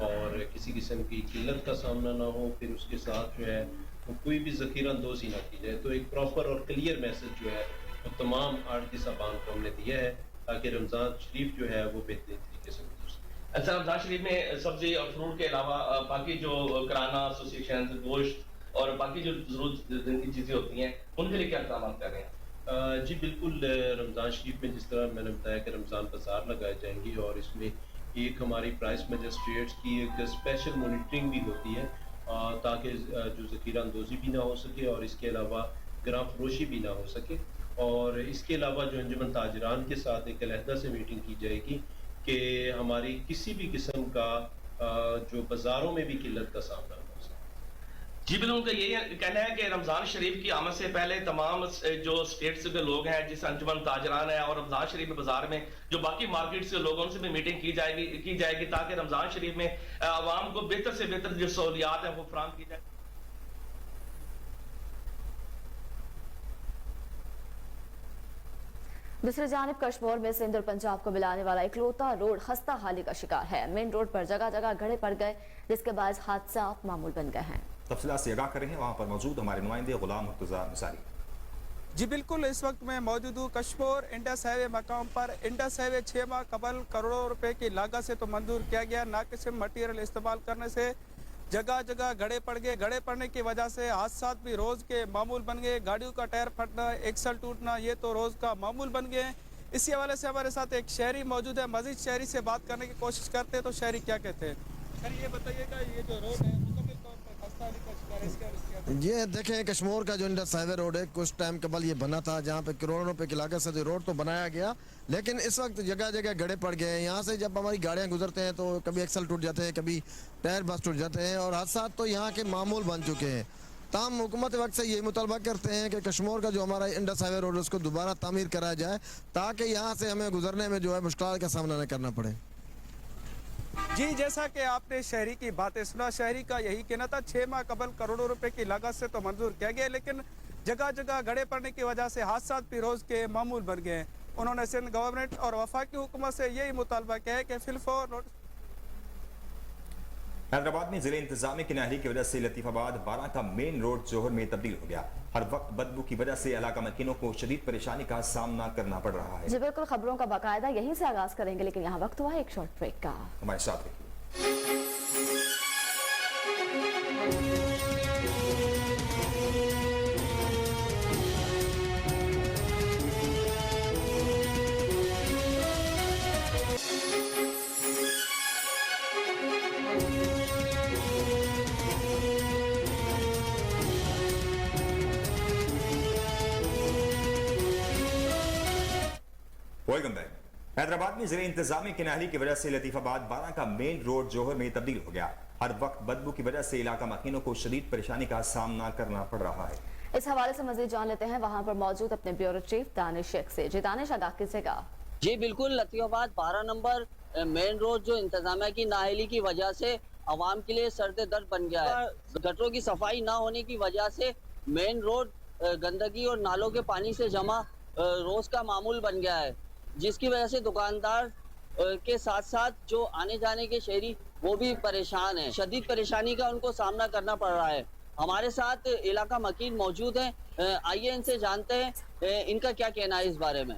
और किसी किस्म की किल्लत का सामना ना हो। फिर उसके साथ जो है कोई भी ज़ख़ीरा अंदोज़ी ना की जाए। तो एक प्रॉपर और क्लियर मैसेज जो है वो तमाम आड़ती साहबान को हमने दिया है ताकि रमज़ान शरीफ जो है वो बेहतरीन तरीके से गुजर सके। अच्छा, रमजान शरीफ में सब्जी और फ्रूट के अलावा बाकी जो किराना एसोसिएशन, गोश्त और बाकी जो जरूरत की चीज़ें होती हैं उनके लिए क्या काम कर रहे हैं? जी बिल्कुल, रमज़ान शरीफ में जिस तरह मैंने बताया कि रमज़ान बाज़ार लगाए जाएंगी और इसमें एक हमारी प्राइस मजिस्ट्रेट्स की एक स्पेशल मॉनिटरिंग भी होती है ताकि जो ज़ख़ीरा अंदोज़ी भी ना हो सके और इसके अलावा गिरां फरोशी भी ना हो सके। और इसके अलावा जो अंजुमन ताजरान के साथ एक अलहदा से मीटिंग की जाएगी कि हमारी किसी भी किस्म का जो बाज़ारों में भी किल्लत का सामना हो सके। जी बिल्कुल, उनका यही कहना है कि रमज़ान शरीफ की आमद से पहले तमाम जो स्टेट्स के लोग हैं जिस अंजुमन ताजरान है और रमज़ान शरीफ में बाजार में जो बाकी मार्केट से लोगों से भी मीटिंग की जाएगी ताकि रमज़ान शरीफ में आवाम को बेहतर से बेहतर जो सहूलियात है वो फराहम की जाए। दूसरी जानिब कश्मीर में सिंध और पंजाब को मिलाने वाला इकलौता रोड खस्ता हाली का शिकार है। मेन रोड पर जगह जगह गड्ढे पड़ गए जिसके बाद हादसा मामूल बन गए हैं। तफसीलात से आगाह कर रहे हैं वहाँ पर मौजूद हमारे नुमाइंदे गुलाम मुर्तज़ा निसारी। जी बिल्कुल, इस वक्त मैं मौजूद हूँ कश्मीर इंडस हाईवे मकाम पर। इंडस हाईवे 6 माह कबल करोड़ों रुपए की लागत से तो मंजूर किया गया। नाकिस्म मटीरियल इस्तेमाल करने से जगह जगह गड्ढे पड़ गए। गड्ढे पड़ने की वजह से हादसा भी रोज़ के मामूल बन गए। गाड़ियों का टायर फटना, एक्सल टूटना, ये तो रोज़ का मामूल बन गए हैं। इसी हवाले से हमारे साथ एक शहरी मौजूद है। मजीद शहरी से बात करने की कोशिश करते हैं तो शहरी क्या कहते हैं। शहरी ये बताइएगा, ये जो रोड है मुकम्मल तौर पर खस्ता हाली का शिकार है, इसके ये देखें कश्मीर का जो इंडस हाईवे रोड है कुछ टाइम कबल ये बना था जहाँ पे करोड़ों रुपए की लागत से रोड तो बनाया गया, लेकिन इस वक्त जगह जगह गड्ढे पड़ गए हैं। यहाँ से जब हमारी गाड़ियाँ गुजरते हैं तो कभी एक्सल टूट जाते हैं, कभी टायर बस टूट जाते हैं और हादसा तो यहाँ के मामूल बन चुके हैं। ताम हुकूमत वक्त से ये मुतालबा करते हैं कि कश्मीर का जो हमारा इंडस हाईवे रोड है उसको दोबारा तामीर कराया जाए ताकि यहाँ से हमें गुजरने में जो है मुश्किल का सामना न करना पड़े। जी, जैसा कि आपने शहरी की बातें सुना, शहरी का यही कहना था 6 माह कबल करोड़ों रुपए की लागत से तो मंजूर किया गया, लेकिन जगह जगह गड्ढे पड़ने की वजह से हादसा भी रोज के मामूल बन गए हैं। उन्होंने सिंध गवर्नमेंट और वफाकी हुकूमत से यही मुतालबा किया है कि फिलफौर हैदराबाद में जिले इंतजामिया की नाहरी की वजह से लतीफाबाद बारा का मेन रोड जोहर में तब्दील हो गया। हर वक्त बदबू की वजह से इलाका मकीनों को शदीद परेशानी का सामना करना पड़ रहा है। जी बिल्कुल, खबरों का बाकायदा यहीं से आगाज करेंगे, लेकिन यहाँ वक्त हुआ एक शॉर्ट ब्रेक का। हमारे साथ रहिए। Welcome back. हैदराबाद में जिले इंतजामिया की नाहरी की वजह से लतीफाबाद बारा का मेन रोड जोहर में तब्दील हो गया। हर वक्त बदबू की वजह से इलाका मकीनों को शदीद परेशानी का सामना करना पड़ रहा है। इस हवाले से मजीद जान लेते हैं वहां पर मौजूद अपने ब्यूरो चीफ दानिश शेख से। जी दानिश, आगाह कीजिएगा। जी बिल्कुल, लतीफाबाद 12 नंबर मेन रोड जो इंतजामिया की नाअहली की वजह से आवाम के लिए सर्द दर्द बन गया है। गटरों की सफाई ना होने की वजह से मेन रोड गंदगी और नालों के पानी से जमा रोज का मामूल बन गया है, जिसकी वजह से दुकानदार के साथ साथ जो आने जाने के शहरी वो भी परेशान हैं। शदीद परेशानी का उनको सामना करना पड़ रहा है। हमारे साथ इलाका मकीन मौजूद हैं, आइए इनसे जानते हैं इनका क्या कहना है इस बारे में।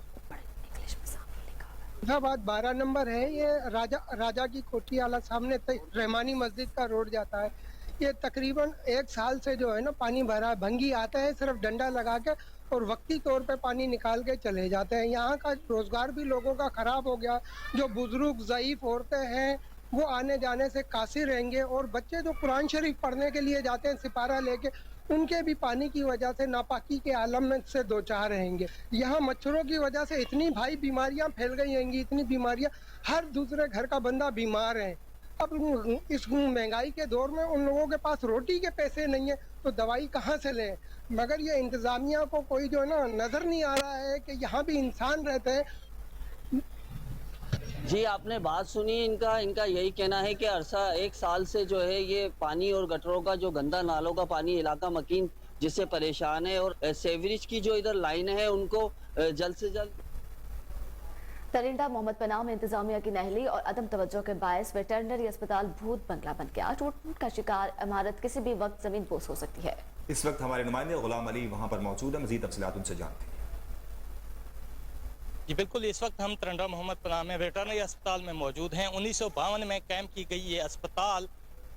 फैजाबाद 12 नंबर है, ये राजा की कोठी आला सामने रहमानी मस्जिद का रोड जाता है। ये तकरीबन 1 साल से जो है ना पानी भरा, भंगी आता है, सिर्फ डंडा लगा के और वक्ती तौर पे पानी निकाल के चले जाते हैं। यहाँ का रोजगार भी लोगों का खराब हो गया। जो बुजुर्ग ज़ईफ औरतें हैं वो आने जाने से कासिर रहेंगे, और बच्चे जो कुरान शरीफ पढ़ने के लिए जाते हैं सिपारा लेके, उनके भी पानी की वजह से नापाकी के आलम में से दो चार रहेंगे। यहाँ मच्छरों की वजह से इतनी भाई बीमारियां फैल गई हैं, इतनी बीमारियां, हर दूसरे घर का बंदा बीमार है। अब इस महंगाई के दौर में उन लोगों के पास रोटी के पैसे नहीं है तो दवाई कहाँ से लें। मगर ये इंतजामिया को कोई जो है ना नजर नहीं आ रहा है कि यहाँ भी इंसान रहते हैं। जी आपने बात सुनी इनका यही कहना है कि अरसा 1 साल से जो है ये पानी और गटरों का जो गंदा नालों का पानी इलाका मकीन जिससे परेशान है, और सेवरेज की जो इधर लाइन है उनको जल्द से जल्द। तरिंडा मोहम्मद पनाह में इंतजामिया की नहली और अदम तवज्जो के बायस वेटरनरी अस्पताल भूत बंगला बन गया। टूटने का शिकार इमारत किसी भी वक्त जमीन बोस हो सकती है। इस वक्त हमारे नुमाइंदे गुलाम अली वहां पर मौजूद है, मजीद तफसीलात उनसे जानते हैं। जी बिल्कुल, इस वक्त हम तरिंडा मोहम्मद पनाह में वेटरनरी अस्पताल में मौजूद हैं। 1952 में कायम की गई ये अस्पताल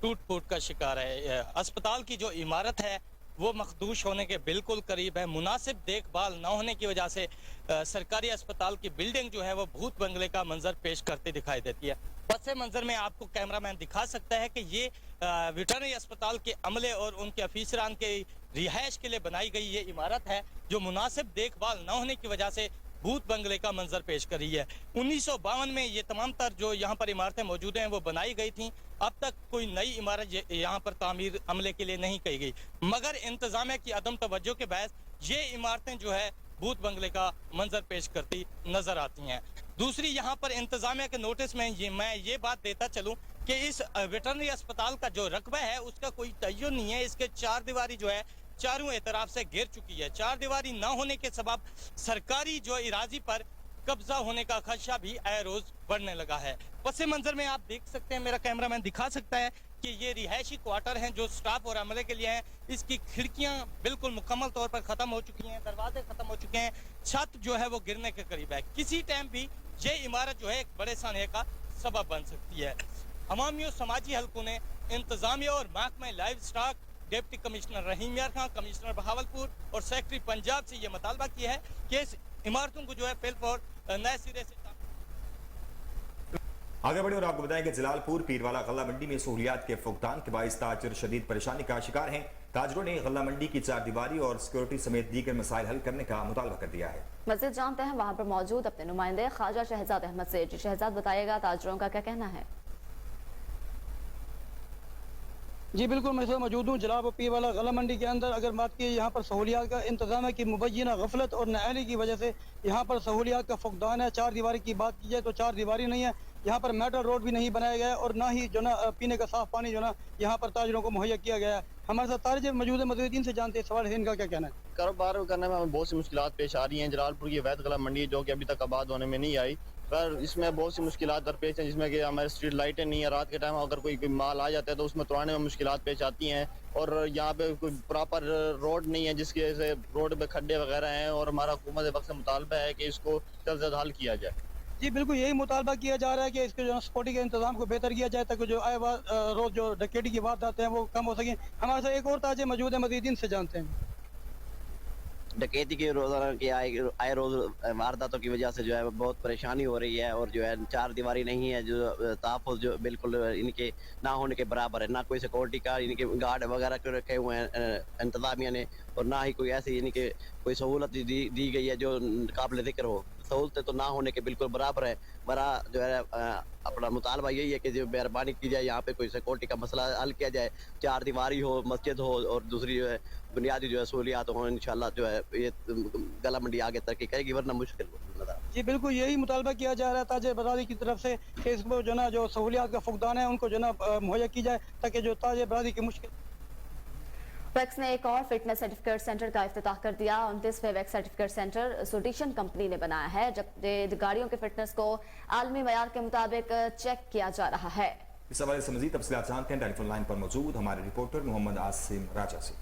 टूट फूट का शिकार है। अस्पताल की जो इमारत है वो मखदूश होने के बिल्कुल करीब है। मुनासिब देखभाल न होने की वजह से सरकारी अस्पताल की बिल्डिंग जो है वो भूत बंगले का मंजर पेश करती दिखाई देती है। बस मंजर में आपको कैमरामैन दिखा सकता है कि ये वेटरनरी अस्पताल के अमले और उनके अफीसरान के रिहाइश के लिए बनाई गई ये इमारत है, जो मुनासिब देखभाल न होने की वजह से भूत बंगले का मंजर पेश कर रही है। 1952 में ये तमाम तर जो यहाँ पर इमारतें मौजूद हैं वो बनाई गई थी। अब तक कोई नई इमारत यहाँ पर तामीर अमले के लिए नहीं की गई, मगर इंतजामिया की अदम तवज्जो के बायस ये इमारतें जो है भूत बंगले का मंजर पेश करती नजर आती हैं। दूसरी यहाँ पर इंतजामिया के नोटिस में मैं ये बात देता चलूँ कि इस वेटरनरी अस्पताल का जो रकबा है उसका कोई तय्युन नहीं है। इसके 4 दीवारी जो है चारों एतराफ से घिर चुकी है। 4 दीवारी न होने के सबब सरकारी जो इराजी पर कब्जा होने का खदशा भी आए रोज बढ़ने लगा है। पस मंजर में आप देख सकते हैं, मेरा कैमरामैन दिखा सकता है कि ये रिहायशी क्वार्टर हैं जो स्टाफ और अमले के लिए हैं। इसकी खिड़कियां बिल्कुल मुकम्मल तौर पर खत्म हो चुकी हैं, दरवाजे खत्म हो चुके हैं, छत जो है वो गिरने के करीब है। किसी टाइम भी ये इमारत जो है एक बड़े साने का सबब बन सकती है। अवामी समाजी हलकों ने इंतजामिया और महकमा लाइव स्टॉक, डिप्टी कमिश्नर रहीम यार खां, कमिश्नर बहावलपुर और सेक्रेटरी पंजाब से ये मुतालबा किया है कि इस इमारतों को जो है फिलफौर नए सिरे से। आगे बढ़े और आपको बताएं कि जलालपुर पीरवाला गल्ला मंडी में सहूलियात के फुकदान के बाइस ताजर शदीद परेशानी का शिकार हैं। ताजरों ने गल्ला मंडी की 4 दीवारी और सिक्योरिटी समेत दीगर मसाइल हल करने का मुतालबा कर दिया है। मज़ीद जानते हैं वहाँ पर मौजूद अपने नुमाइंदे ख्वाजा शहजाद अहमद से। जी शहजाद, बताइएगा ताजरों का क्या कहना है। जी बिल्कुल, मैं इसमें मौजूद हूँ जलालपुर पीरवाला गल्ला मंडी के अंदर। अगर बात की यहाँ पर सहूलियात का इंतजाम की मुबैना गफलत और नाअहली की वजह से यहाँ पर सहूलियात का फुकदान है। 4 दीवारी की बात की जाए तो 4 दीवारी नहीं है। यहाँ पर मेटल रोड भी नहीं बनाया गया है और ना ही जो ना पीने का साफ पानी जो ना यहाँ पर ताजरों को मुहैया किया गया है। हमारे साथ ताजर मौजूद है, मज़ीद इनसे जानते हैं सवाल है इनका क्या कहना है। कारोबार करने में हमें बहुत सी मुश्किलात पेश आ रही हैं। जलालपुर की अवैध गला मंडी जो कि अभी तक आबाद होने में नहीं आई, پر اس میں بہت سی مشکلات درپیش ہیں، جس میں کہ ہمارے اسٹریٹ لائٹیں نہیں ہیں، رات کے ٹائم اگر کوئی مال آ جاتا ہے تو اس میں توڑنے میں مشکلات پیش آتی ہیں، اور یہاں پہ کوئی پراپر روڈ نہیں ہے جس کی وجہ سے روڈ پہ کھڈے وغیرہ ہیں، اور ہمارا حکومت وقت سے مطالبہ ہے کہ اس کو جلد سے جلد حل کیا جائے۔ جی بالکل یہی مطالبہ کیا جا رہا ہے کہ اس کے جو سیکورٹی کے انتظام کو بہتر کیا جائے تاکہ جو آئے روز جو ڈکیتی کی وارداتیں ہیں وہ کم ہو سکیں۔ ہمارے ساتھ ایک اور تاجر موجود ہے، مزید ان سے جانتے ہیں۔ ڈکیتی کی روزانہ کی آئے روز وارداتوں کی وجہ سے جو ہے بہت پریشانی ہو رہی ہے، اور جو ہے چار دیواری نہیں ہے، جو تحفظ جو بالکل ان کے نہ ہونے کے برابر ہے، نہ کوئی سیکورٹی کا ان کے گارڈ وغیرہ کے رکھے ہوئے ہیں انتظامیہ نے، اور نہ ہی کوئی ایسی ان کے کوئی سہولت دی گئی ہے جو قابل ذکر ہو۔ سہولتیں تو نہ ہونے کے بالکل برابر ہے۔ برا جو ہے اپنا مطالبہ یہی ہے کہ جو مہربانی کی جائے یہاں پہ کوئی سیکورٹی کا مسئلہ حل کیا جائے، چار دیواری ہو، مسجد ہو، اور دوسری جو ہے بنیادی جو ہے سہولیات ہوں، انشاءاللہ جو ہے یہ گلا منڈی آگے ترقی کرے گی، ورنہ مشکل ہوگا۔ جی بالکل یہی مطالبہ کیا جا رہا ہے تاجر برادری کی طرف سے کہ اس کو جو نا جو سہولیات کا فقدان ہے ان کو جو نا مہیا کی جائے تاکہ جو تاجر برادری کی مشکل۔ ویکس نے ایک اور فٹنس سرٹیفکیٹ سینٹر کا افتتاح کر دیا۔ 29واں ویکس سرٹیفکیٹ سینٹر سوڈیشن کمپنی نے بنایا ہے، جبکہ گاڑیوں کے فٹنس کو عالمی معیار کے مطابق چیک کیا جا رہا ہے۔ اس حوالے سے مزید تفصیلات جانتے ہیں ٹیلی فون لائن پر موجود ہمارے رپورٹر محمد عاصم راجہ سے۔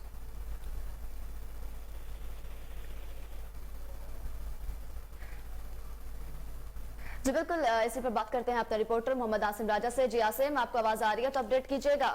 جی بالکل، اسی پر بات کرتے ہیں اپنے رپورٹر محمد عاصم راجہ سے۔ جی عاصم، آپ کو آواز آ رہی ہے تو اپڈیٹ کیجیے گا۔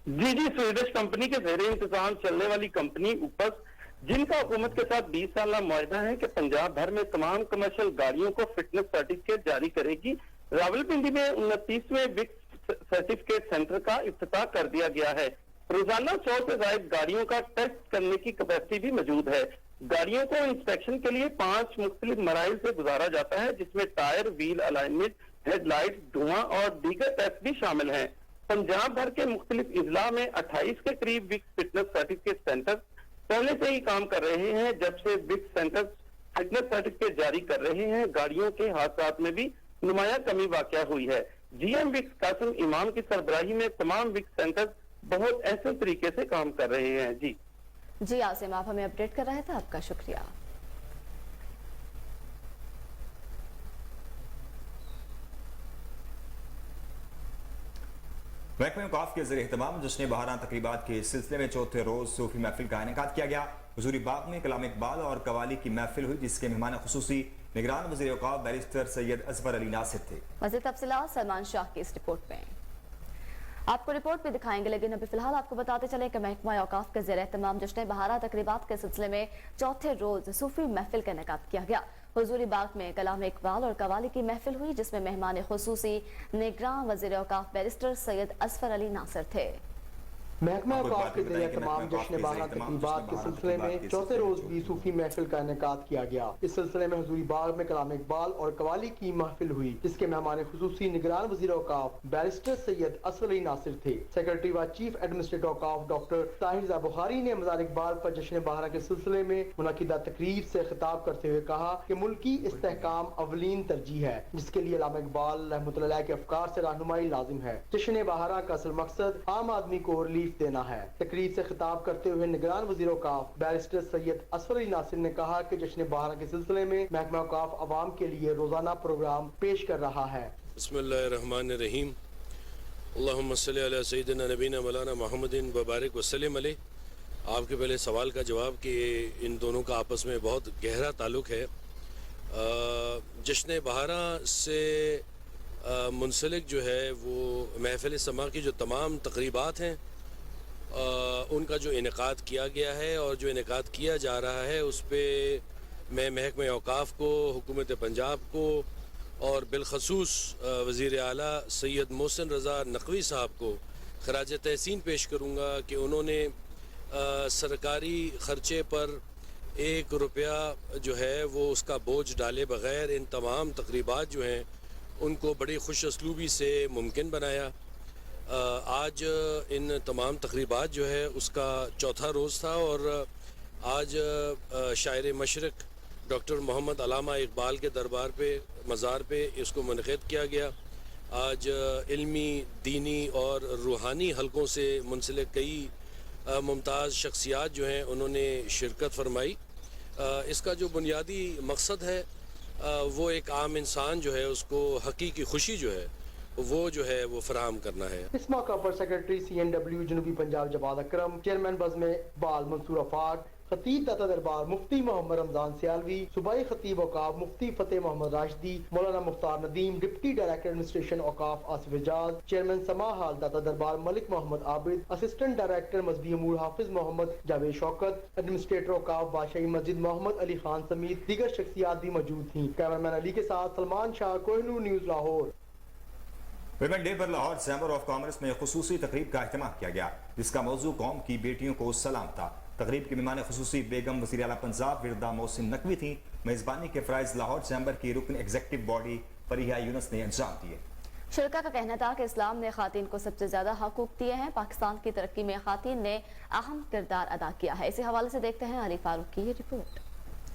جی سویڈش کمپنی کے زیر انتظام چلنے والی کمپنی اوپس، جن کا حکومت کے ساتھ 20 سالہ معاہدہ ہے کہ پنجاب بھر میں تمام کمرشل گاڑیوں کو فٹنس سرٹیفکیٹ جاری کرے گی، راولپنڈی میں 29ویں ویکس سرٹیفکیٹ سینٹر کا افتتاح کر دیا گیا ہے۔ روزانہ 100 سے زائد گاڑیوں کا ٹیسٹ کرنے کی کیپیسٹی بھی موجود ہے۔ گاڑیوں کو انسپیکشن کے لیے 5 مختلف مراحل سے گزارا جاتا ہے، جس میں tyre, wheel alignment, headlight, دھواں اور دیگر ٹیسٹ بھی شامل ہیں۔ پنجاب بھر کے مختلف اضلاع میں 28 کے قریب وکس فٹنس سرٹیفکیٹ سینٹر پہلے سے ہی کام کر رہے ہیں۔ جب سے وکس سینٹر فٹنس سرٹیفکیٹ جاری کر رہے ہیں، گاڑیوں کے حادثات میں بھی نمایاں کمی واقع ہوئی ہے۔ جی ایم وکس قاسم امام کی سربراہی میں تمام وکس سینٹر بہت احسن طریقے سے کام کر رہے ہیں۔ جی عاصم، آپ ہمیں اپڈیٹ کر رہے تھے، آپ کا شکریہ۔ محکمہ اوقاف کے زیر اہتمام جشن بہاران تقریبات کے سلسلے میں چوتھے روز صوفی محفل کا انعقاد کیا گیا۔ حضوری باغ میں کلام اقبال اور قوالی کی محفل ہوئی، جس کے مہمان خصوصی نگران وزیر اوقاف بیرسٹر سید اظفر علی ناصر تھے۔ مزید تفصیلات سلمان شاہ کی اس رپورٹ میں آپ کو رپورٹ بھی دکھائیں گے، لیکن ابھی فی الحال آپ کو بتاتے چلیں کہ محکمہ اوقاف کے زیر اہتمام جشن بہاران تقریبات کے سلسلے میں چوتھے روز صوفی محفل کا انعقاد کیا گیا۔ حضوری باغ میں کلام اقبال اور قوالی کی محفل ہوئی، جس میں مہمان خصوصی نگراں وزیر اوقاف بیرسٹر سید اظفر علی ناصر تھے۔ محکمہ اوقاف کے ذریعے تمام جشن بہاران تقریبات کے سلسلے میں چوتھے روز بھی صوفی محفل کا انعقاد کیا گیا۔ اس سلسلے میں حضوری باغ میں کلام اقبال اور قوالی کی محفل ہوئی، جس کے مہمان خصوصی نگران وزیر اوقاف بیرسٹر سید اظفر علی ناصر تھے۔ سیکرٹری و چیف ایڈمنسٹریٹر اوقاف ڈاکٹر طاہر رضا بخاری نے مزار اقبال پر جشن بہاران کے سلسلے میں منعقدہ تقریب سے خطاب کرتے ہوئے کہا کہ ملکی استحکام اولین ترجیح ہے، جس کے لیے علامہ اقبال رحمۃ اللہ علیہ کے افکار سے رہنمائی لازم ہے۔ جشن بہاران کا اصل مقصد عام آدمی کو ریلیف دینا ہے۔ تقریب سے خطاب کرتے ہوئے نگران وزیر اوقاف بیرسٹر سید اظفر علی ناصر نے کہا کہ جشن بہاران کے سلسلے میں محکمہ اوقاف عوام کے لیے روزانہ پروگرام پیش کر رہا ہے۔ بسم اللہ الرحمن الرحیم، اللہم صلی علی سیدنا نبینا مولانا محمد وبارک وسلم علیہ۔ آپ کے پہلے سوال کا جواب کہ ان دونوں کا آپس میں بہت گہرا تعلق ہے۔ جشن بہاران سے منسلک جو ہے وہ محفل سما کی جو تمام تقریبات ہیں ان کا جو انعقاد کیا گیا ہے اور جو انعقاد کیا جا رہا ہے، اس پہ میں محکمہ اوقاف کو، حکومت پنجاب کو اور بالخصوص وزیر اعلیٰ سید محسن رضا نقوی صاحب کو خراج تحسین پیش کروں گا کہ انہوں نے سرکاری خرچے پر 1 روپیہ جو ہے وہ اس کا بوجھ ڈالے بغیر ان تمام تقریبات جو ہیں ان کو بڑی خوش اسلوبی سے ممکن بنایا۔ آج ان تمام تقریبات جو ہے اس کا چوتھا روز تھا، اور آج شاعر مشرق ڈاکٹر محمد علامہ اقبال کے دربار پہ، مزار پہ اس کو منعقد کیا گیا۔ آج علمی، دینی اور روحانی حلقوں سے منسلک کئی ممتاز شخصیات جو ہیں انہوں نے شرکت فرمائی۔ اس کا جو بنیادی مقصد ہے وہ ایک عام انسان جو ہے اس کو حقیقی خوشی جو ہے وہ وہ فراہم کرنا ہے. اس موقع پر سیکرٹری CNW جنوبی پنجاب جواد اکرم، چیئرمین بزم اقبال منصور آفاق، خطیب داتا دربار مفتی محمد رمضان سیالوی، صوبائی خطیب اوقاف مفتی فتح محمد راشدی، مولانا مختار ندیم، ڈپٹی ڈائریکٹر ایڈمنسٹریشن اوقاف آصف اعجاز، چیئرمین سما ہال داتا دربار ملک محمد عابد، اسسٹنٹ ڈائریکٹر مذہبی امور حافظ محمد جاوید شوکت، ایڈمنسٹریٹر اوقاف بادشاہی مسجد محمد علی خان سمیت دیگر شخصیات بھی موجود تھیں. کیمرمین علی کے ساتھ Salman Shah, Koh Noor news, Lahore. Women day پر لاہور چیمبر آف کامرس میں خصوصی تقریب کا اہتمام کیا گیا جس کا موضوع قوم کی بیٹیوں کو سلام تھا. تقریب کے مہمان خصوصی بیگم وزیر اعلیٰ پنجاب وردا محسن نقوی تھیں. میزبانی کے فرائض لاہور چیمبر کی رکن ایگزیکٹو باڈی فریحہ یونس نے انجام دیے. شرکا کا کہنا تھا کہ اسلام نے خواتین کو سب سے زیادہ حقوق دیے ہیں. پاکستان کی ترقی میں خواتین نے اہم کردار ادا کیا ہے. اسی حوالے سے دیکھتے ہیں علی فاروق کی یہ report.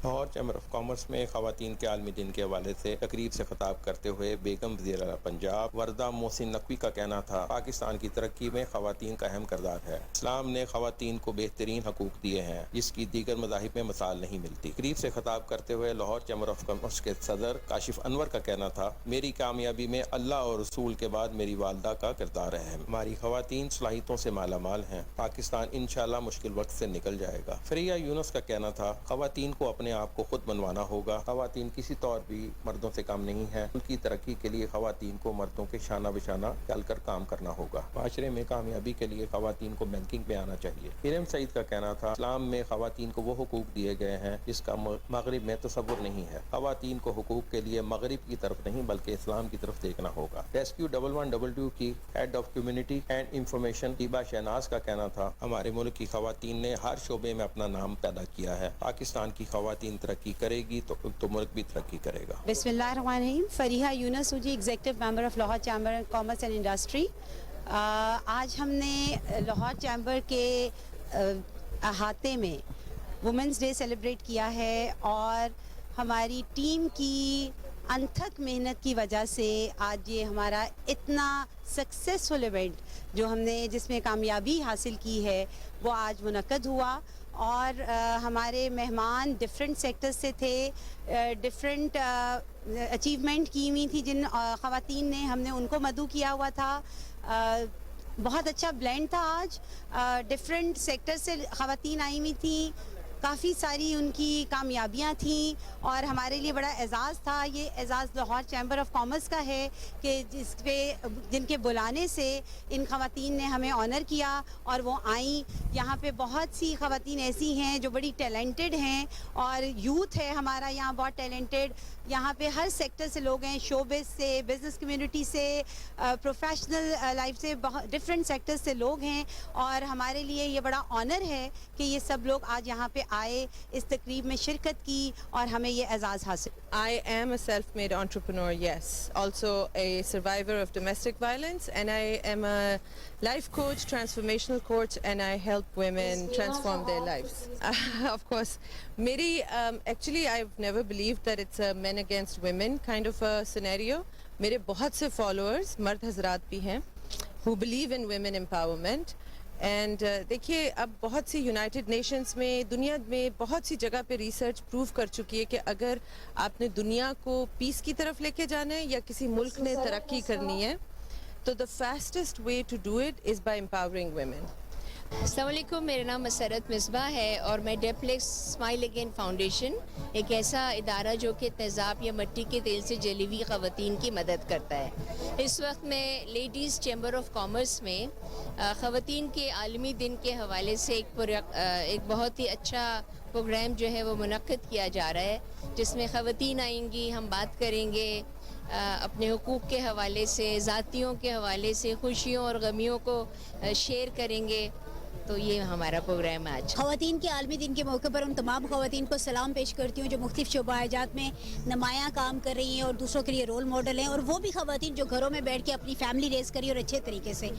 Lahore chamber of commerce میں خواتین کے عالمی دن کے حوالے سے تقریب سے خطاب کرتے ہوئے بیگم وزیر اعلیٰ پنجاب وردا محسن نقوی کا کہنا تھا پاکستان کی ترقی میں خواتین کا اہم کردار ہے. اسلام نے خواتین کو بہترین حقوق دیے ہیں جس کی دیگر مذاہب میں مثال نہیں ملتی. تقریب سے خطاب کرتے ہوئے لاہور چیمبر آف کامرس کے صدر کاشف انور کا کہنا تھا میری کامیابی میں اللہ اور رسول کے بعد میری والدہ کا کردار اہم. ہماری خواتین صلاحیتوں سے مالا مال ہیں. پاکستان انشاءاللہ مشکل وقت سے نکل جائے گا. فریحہ یونس کا کہنا تھا خواتین کو اپنے آپ کو خود بنوانا ہوگا. خواتین کسی طور بھی مردوں سے کم نہیں ہیں. ان کی ترقی کے لیے خواتین کو مردوں کے شانہ بشانہ چل کر کام کرنا ہوگا. معاشرے میں کامیابی کے لیے خواتین کو بینکنگ میں آنا چاہیے. ارم سعید کا کہنا تھا اسلام میں خواتین کو وہ حقوق دیے گئے ہیں جس کا مغرب میں تصور نہیں ہے. خواتین کو حقوق کے لیے مغرب کی طرف نہیں بلکہ اسلام کی طرف دیکھنا ہوگا. ریسکیو 1122 کی head of community and information Tayyaba Shahnaz کا کہنا تھا ہمارے ملک کی خواتین نے ہر شعبے میں اپنا نام پیدا کیا ہے. پاکستان کی خواتین ترقی کرے گی تو ملک بھی ترقی کرے گا. بسم اللہ الرحمن الرحیم. Fariha Younis ji, executive member of Lahore chamber of commerce and industry. آج ہم نے لاہور چیمبر کے احاطے میں وومنس ڈے سیلیبریٹ کیا ہے اور ہماری ٹیم کی انتھک محنت کی وجہ سے آج یہ ہمارا اتنا سکسیسفل ایونٹ جو ہم نے جس میں کامیابی حاصل کی ہے وہ آج منعقد ہوا. اور ہمارے مہمان ڈفرینٹ سیکٹر سے تھے. ڈفرینٹ اچیومنٹ کی ہوئی تھی جن خواتین نے، ہم نے ان کو مدعو کیا ہوا تھا. بہت اچھا بلینڈ تھا. آج ڈفرینٹ سیکٹر سے خواتین آئی ہوئی تھیں. کافی ساری ان کی کامیابیاں تھیں اور ہمارے لیے بڑا اعزاز تھا. یہ اعزاز لاہور چیمبر آف کامرس کا ہے کہ جن کے بلانے سے ان خواتین نے ہمیں آنر کیا اور وہ آئیں. یہاں پہ بہت سی خواتین ایسی ہیں جو بڑی ٹیلنٹڈ ہیں اور یوتھ ہے ہمارا یہاں بہت ٹیلنٹڈ. یہاں پہ ہر سیکٹر سے لوگ ہیں، شوبز سے، بزنس کمیونٹی سے، پروفیشنل لائف سے، ڈفرینٹ سیکٹر سے لوگ ہیں اور ہمارے لیے یہ بڑا آنر ہے کہ یہ سب لوگ آج یہاں پہ آئے، اس تقریب میں شرکت کی اور ہمیں یہ اعزاز حاصل. I am a self-made entrepreneur, yes. Also a survivor of domestic violence, and I am a life coach, transformational coach, and I help women transform their lives. Of course, actually I've never believed that it's a men against women kind of a scenario. میرے بہت سے followers مرد حضرات بھی ہیں who believe in women empowerment. And دیکھیے اب بہت سی یونائٹڈ نیشنز میں، دنیا میں بہت سی جگہ پہ ریسرچ پروو کر چکی ہے کہ اگر آپ نے دنیا کو پیس کی طرف لے کے جانا ہے یا کسی ملک نے ترقی کرنی ہے تو the fastest way to do it is by empowering women. السلام علیکم، میرا نام مسرت مصباح ہے اور میں ڈیپلیکس اسمائل اگین فاؤنڈیشن ایک ایسا ادارہ جو کہ تیزاب یا مٹی کے تیل سے جلی ہوئی خواتین کی مدد کرتا ہے. اس وقت میں لیڈیز چیمبر آف کامرس میں خواتین کے عالمی دن کے حوالے سے ایک بہت ہی اچھا پروگرام جو ہے وہ منعقد کیا جا رہا ہے جس میں خواتین آئیں گی، ہم بات کریں گے اپنے حقوق کے حوالے سے، ذاتیوں کے حوالے سے، خوشیوں اور غمیوں کو شیئر کریں گے. تو یہ ہمارا پروگرام ہے آج. خواتین کے عالمی دن کے موقع پر ان تمام خواتین کو سلام پیش کرتی ہوں جو مختلف شعبہ جات میں نمایاں کام کر رہی ہیں اور دوسروں کے لیے رول ماڈل ہیں، اور وہ بھی خواتین جو گھروں میں بیٹھ کے اپنی فیملی ریز کری اور اچھے طریقے سے.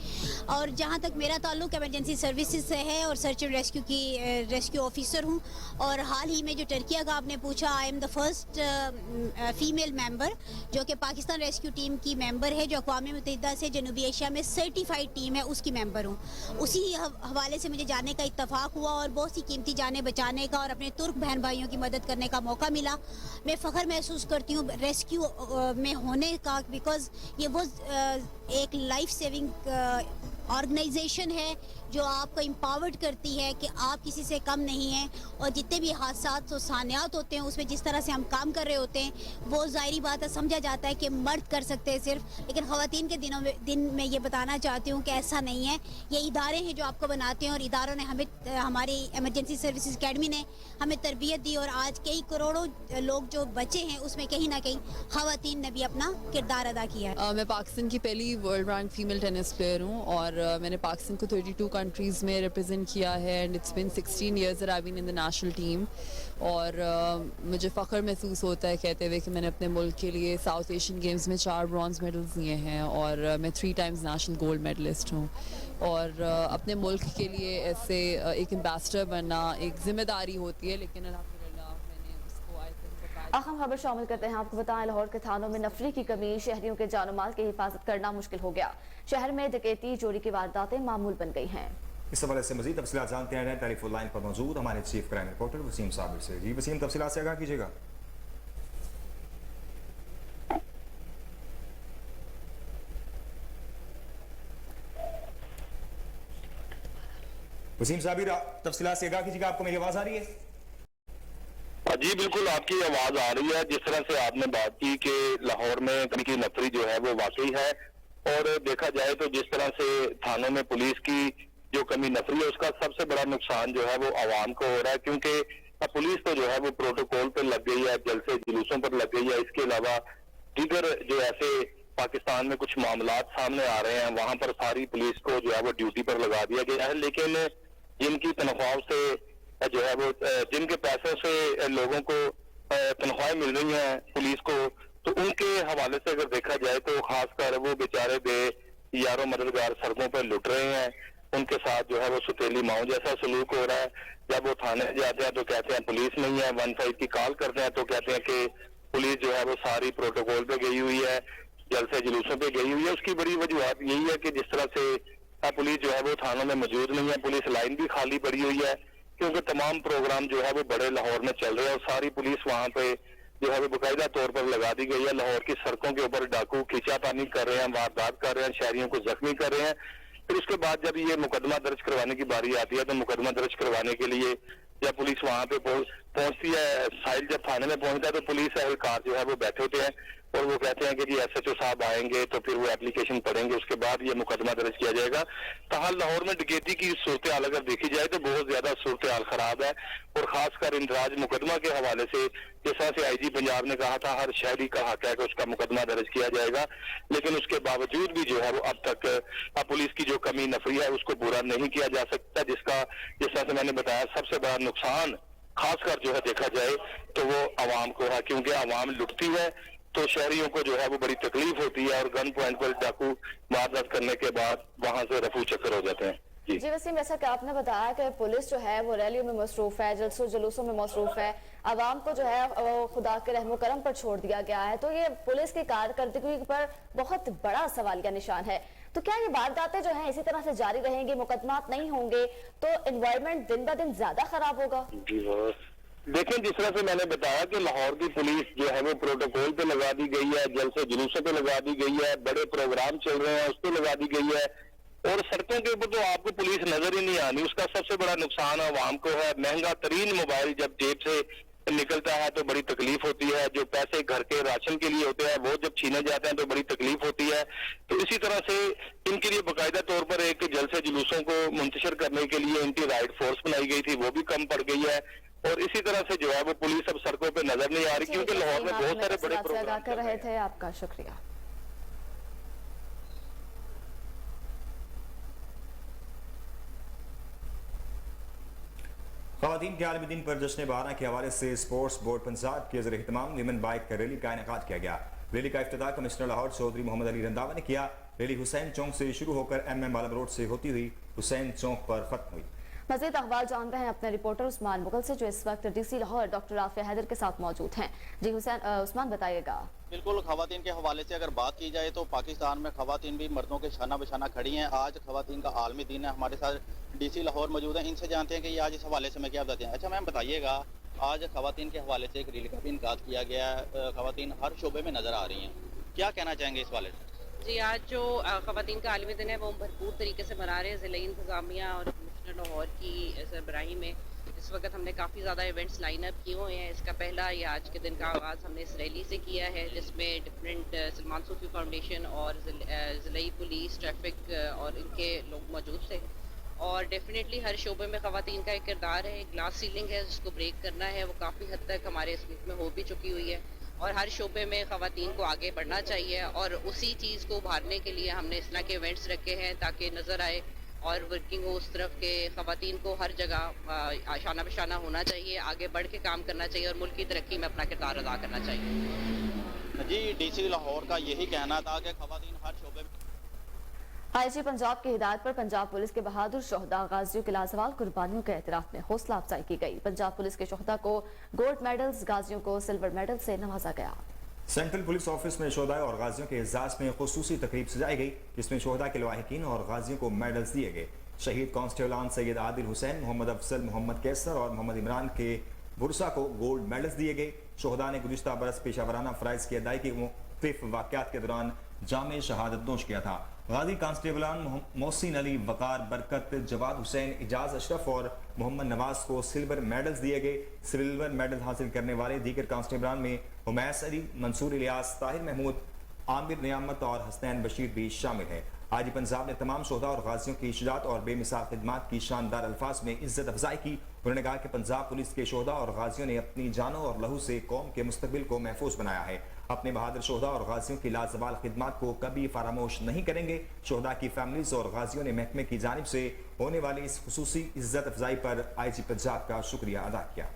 اور جہاں تک میرا تعلق ایمرجنسی سروسز سے ہے اور سرچ اینڈ ریسکیو کی ریسکیو آفیسر ہوں. اور حال ہی میں جو ٹرکیہ کا آپ نے پوچھا، I am the first female member جو کہ پاکستان ریسکیو ٹیم کی ممبر ہے جو اقوام متحدہ سے جنوبی ایشیا میں سرٹیفائڈ ٹیم ہے اس کی ممبر ہوں. اسی حوالے हवाले से मुझे जाने का इत्तफाक हुआ और बहुत सी कीमती जानें बचाने का और अपने तुर्क बहन भाइयों की मदद करने का मौका मिला। मैं फ़ख्र महसूस करती हूँ रेस्क्यू में होने का, बिकॉज़ ये वो एक लाइफ सेविंग ऑर्गेनाइजेशन है जो आपको एम्पावर्ड करती है कि आप किसी से कम नहीं हैं, और जितने भी हादसात और सानियात होते हैं उसमें जिस तरह से हम काम कर रहे होते हैं वो ज़ाहिरी बात है, समझा जाता है कि मर्द कर सकते हैं सिर्फ, लेकिन ख़वातीन के दिन में ये बताना चाहती हूँ कि ऐसा नहीं है। ये इदारे हैं जो आपको बनाते हैं और इदारों ने हमें, हमारी एमरजेंसी सर्विसेज अकेडमी ने हमें तरबियत दी, और आज कई करोड़ों लोग जो बचे हैं उसमें कहीं ना कहीं ख़वातीन ने भी अपना किरदार अदा किया है। मैं पाकिस्तान की पहली world rank female tennis player हूँ और मैंने पाकिस्तान को 32 कंट्रीज़ में रिप्रेजेंट किया है and it's been 16 years that I've been in the national team। और मुझे फ़ख्र महसूस होता है कहते हुए कि मैंने अपने मुल्क के लिए साउथ एशियन गेम्स में 4 ब्रॉन्ज़ मेडल्स लिए हैं और मैं 3 times नेशनल गोल्ड मेडलिस्ट हूँ। और अपने मुल्क के लिए ऐसे एक एम्बेसडर बनना एक ज़िम्मेदारी होती है, लेकिन अल्हम्दुलिल्लाह मैंने उसको अहम खबर शामिल करते हैं। आपको बताएं, लाहौर के थानों में नफरी की कमी, शहरियों के जान माल की हिफाजत करना मुश्किल हो गया। शहर में डकैती चोरी की वारदातें मामूल बन गई हैं। इस हवाले से मजीद तफसीलात जानते हैं टेलीफोन लाइन पर मौजूद हमारे chief crime reporter Waseem Sabir से। जी वसीम, तफसीलात से आगाह कीजिएगा। वसीम साबिर, तफसीलात से आगाह कीजिएगा। आपको मेरी आवाज आ रही है? जी बिल्कुल, आपकी आवाज आ रही है। जिस तरह से आपने बात की कि लाहौर में कमी की नफरी जो है वो वाकई है, और देखा जाए तो जिस तरह से थानों में पुलिस की जो कमी नफरी है उसका सबसे बड़ा नुकसान जो है वो आवाम को हो रहा है, क्योंकि पुलिस तो जो है वो प्रोटोकॉल पर लग गई है, जलसे जुलूसों पर लग गई है। इसके अलावा दीगर जो ऐसे पाकिस्तान में कुछ मामलात सामने आ रहे हैं वहां पर सारी पुलिस को जो है वो ड्यूटी पर लगा दिया गया है। लेकिन जिनकी तनख्वाहों से जो है वो जिनके पैसों से लोगों को तनख्वाहें मिल रही हैं पुलिस को, तो उनके हवाले से अगर देखा जाए तो खासकर वो बेचारे यारों मददगार सड़कों पर लुट रहे हैं। उनके साथ जो है वो सुतेली माओ जैसा सलूक हो रहा है। जब वो थाने जाते हैं तो कहते हैं पुलिस नहीं है, 15 की कॉल करते हैं तो कहते हैं कि पुलिस जो है वो सारी प्रोटोकॉल पे गई हुई है, जलसे जुलूसों पे गई हुई है। उसकी बड़ी वजूहत यही है कि जिस तरह से पुलिस जो है वो थानों में मौजूद नहीं है, पुलिस लाइन भी खाली पड़ी हुई है, क्योंकि तमाम प्रोग्राम जो है वो बड़े लाहौर में चल रहे हैं और सारी पुलिस वहां पे जो है वो बाकायदा तौर पर लगा दी गई है। लाहौर की सड़कों के ऊपर डाकू खींचातानी कर रहे हैं, वारदात कर रहे हैं, शहरियों को जख्मी कर रहे हैं। फिर उसके बाद जब ये मुकदमा दर्ज करवाने की बारी आती है तो मुकदमा दर्ज करवाने के लिए जब पुलिस वहां पे पहुंचती है, साहिल जब थाने में पहुंचता है तो पुलिस एहलकार जो है वो बैठे होते हैं और वो कहते हैं कि जी SHO साहब आएंगे तो फिर वो एप्लीकेशन पढ़ेंगे, उसके बाद ये मुकदमा दर्ज किया जाएगा। ताहल लाहौर में डकैती की सूरत हाल अगर देखी जाए तो बहुत ज्यादा सूरत हाल खराब है, और खासकर इंदराज मुकदमा के हवाले से जैसा से IG पंजाब ने कहा था हर शहरी का हक है कि उसका मुकदमा दर्ज किया जाएगा, लेकिन उसके बावजूद भी जो है वो अब तक पुलिस की जो कमी नफरी है उसको पूरा नहीं किया जा सकता, जिसका जिस तरह से मैंने बताया सबसे बड़ा नुकसान खासकर जो है देखा जाए तो वो आवाम को है, क्योंकि आवाम लुटती है तो शहरियों को जो है वो बड़ी तकलीफ होती है और गन पॉइंट पर डाकू वारदात करने के बाद वहां से रफू चक्कर हो जाते हैं। जी वसीम, जैसा कि आपने बताया कि पुलिस जो है वो रैलियों में मसरूफ है, जलसों जुलूसों में मसरूफ है, आवाम को जो है वो खुदा के रहमो करम पर छोड़ दिया गया है, तो ये पुलिस की कारकर्दगी पर बहुत बड़ा सवालिया निशान है। तो क्या ये वारदातें जो हैं इसी तरह से जारी रहेंगी, मुकदमात नहीं होंगे तो एनवायरनमेंट दिन ब दिन ज्यादा खराब होगा? जी देखें, जिस तरह से मैंने बताया कि लाहौर की पुलिस जो है वो प्रोटोकॉल पे लगा दी गई है, जलसे जुलूसों पे लगा दी गई है, बड़े प्रोग्राम चल रहे हैं उस पे लगा दी गई है, और सड़कों के ऊपर तो आपको पुलिस नजर ही नहीं आनी। उसका सबसे बड़ा नुकसान आवाम को है। महंगा तरीन मोबाइल जब जेब से निकलता है तो बड़ी तकलीफ होती है, जो पैसे घर के राशन के लिए होते हैं वो जब छीने जाते हैं तो बड़ी तकलीफ होती है। तो इसी तरह से इनके लिए बाकायदा तौर पर एक जलसे जुलूसों को मुंतशिर करने के लिए एंटी राइट फोर्स बनाई गई थी, वो भी कम पड़ गई है, और इसी तरह से जो है वो पुलिस अब सड़कों पे नजर नहीं आ रही, क्योंकि लाहौर में बहुत सारे बड़े प्रोग्राम कर रहे थे। आपका शुक्रिया। ख़वातीन के आलमी दिन पर जश्न बहारा के हवाले से स्पोर्ट्स बोर्ड पंजाब के ज़रिए एहतमाम विमेन बाइक रैली का इनेकाद किया गया। रैली का इफ्तिताह कमिश्नर लाहौर चौधरी मोहम्मद अली रंधावा ने किया। रैली हुसैन चौक से शुरू होकर MM आलम रोड से होती हुई हुसैन चौक पर खत्म हुई। मज़ीद अखबार जानते हैं अपने रिपोर्टर उस्मान मुगल से, जो इस वक्त DC लाहौर डॉक्टर राफिया हैदर के साथ मौजूद हैं। जी उस्मान बताइएगा। बिल्कुल, खवातीन के हवाले से अगर बात की जाए तो पाकिस्तान में खवातीन भी मर्दों के शाना बशाना खड़ी हैं। आज खवातीन का आलमी दिन है। हमारे साथ DC लाहौर मौजूद हैं, इनसे जानते हैं कि ये आज इस हवाले से मैं क्या बताते हैं। अच्छा मैम बताइएगा, आज खवातीन के हवाले से एक रैली का भी इनकाद किया गया है, खवातीन हर शोबे में नजर आ रही हैं, क्या कहना चाहेंगे इस हवाले से? जी, आज जो खवातीन का आलमी दिन है वो भरपूर तरीके से मना रहे हैं। ज़िला इंतज़ामिया और कमिश्नर लाहौर की सरबराही में इस वक्त हमने काफ़ी ज़्यादा इवेंट्स लाइन अप किए हुए हैं। इसका पहला ये आज के दिन का आगाज़ हमने इस रैली से किया है, जिसमें डिफरेंट सलमान सूफी फाउंडेशन और ज़िलाई पुलिस, ट्रैफिक और इनके लोग मौजूद थे। और डेफिनेटली हर शोबे में ख़वातीन का एक किरदार है, ग्लास सीलिंग है जिसको ब्रेक करना है, वो काफ़ी हद तक हमारे इस मुल्क में हो भी चुकी हुई है। और हर शोबे में ख़वातीन को आगे बढ़ना चाहिए और उसी चीज़ को उभारने के लिए हमने इस तरह के इवेंट्स रखे हैं ताकि नज़र आए और वर्किंग हो उस तरफ के ख़वातीन को हर जगह शाना बशाना होना चाहिए, आगे बढ़ के काम करना चाहिए और मुल्क की तरक्की में अपना किरदार अदा करना चाहिए। जी, DC लाहौर का यही कहना था कि ख़वातीन हर शोबे में। IG पंजाब की हिदायत पर पंजाब पुलिस के बहादुर शोहदा गाजियों की लाजवाल कुर्बानियों के एतराफ में हौसला अफजाई की गई। पंजाब पुलिस के शोहदा को गोल्ड मेडल्स, गाजियों को सिल्वर मेडल से नवाजा गया। सेंट्रल पुलिस ऑफिस में शोहदा और गाजियों के एजाज में खुसूसी तकरीब सजाई गई, जिसमें शोहदा के लवाहिकीन और गाजियों को मेडल्स दिए गए। शहीद कांस्टेबलान सैयद आदिल हुसैन, मोहम्मद अफजल, मोहम्मद कैसर और मोहम्मद इमरान के बुरसा को गोल्ड मेडल्स दिए गए। शोहदा ने गुज़िश्ता बरस पेशावराना फ़राइज़ की अदायगी के मुख्तलिफ वाक़यात के दौरान जामे शहादत नोश किया था। गाजी कांस्टेबलान मोहसिन अली, वकार बरकत, जवाद हुसैन, इजाज अशरफ और मोहम्मद नवाज को सिल्वर मेडल्स दिए गए। सिल्वर मेडल हासिल करने वाले दीगर कांस्टेबलान में हुमैस अली, मंसूर इलियास, ताहिर महमूद, आमिर नियामत और हसनैन बशीर भी शामिल हैं। IG पंजाब ने तमाम शोहदा और गाजियों की शुजात और बेमिसाल खिदमात की शानदार अल्फाज में इज्जत अफजाई की। उन्होंने कहा कि पंजाब पुलिस के शोहदा और गाजियों ने अपनी जानों और लहू से कौम के मुस्तकबिल को महफूज बनाया है। अपने बहादुर शोहदा और गाजियों की लाजवाल खिदमात को कभी फरामोश नहीं करेंगे। शोहदा की फैमिलीज और गाजियों ने महकमे की जानिब से होने वाली इस खुसूसी इज्जत अफजाई पर IG पंजाब का शुक्रिया अदा किया।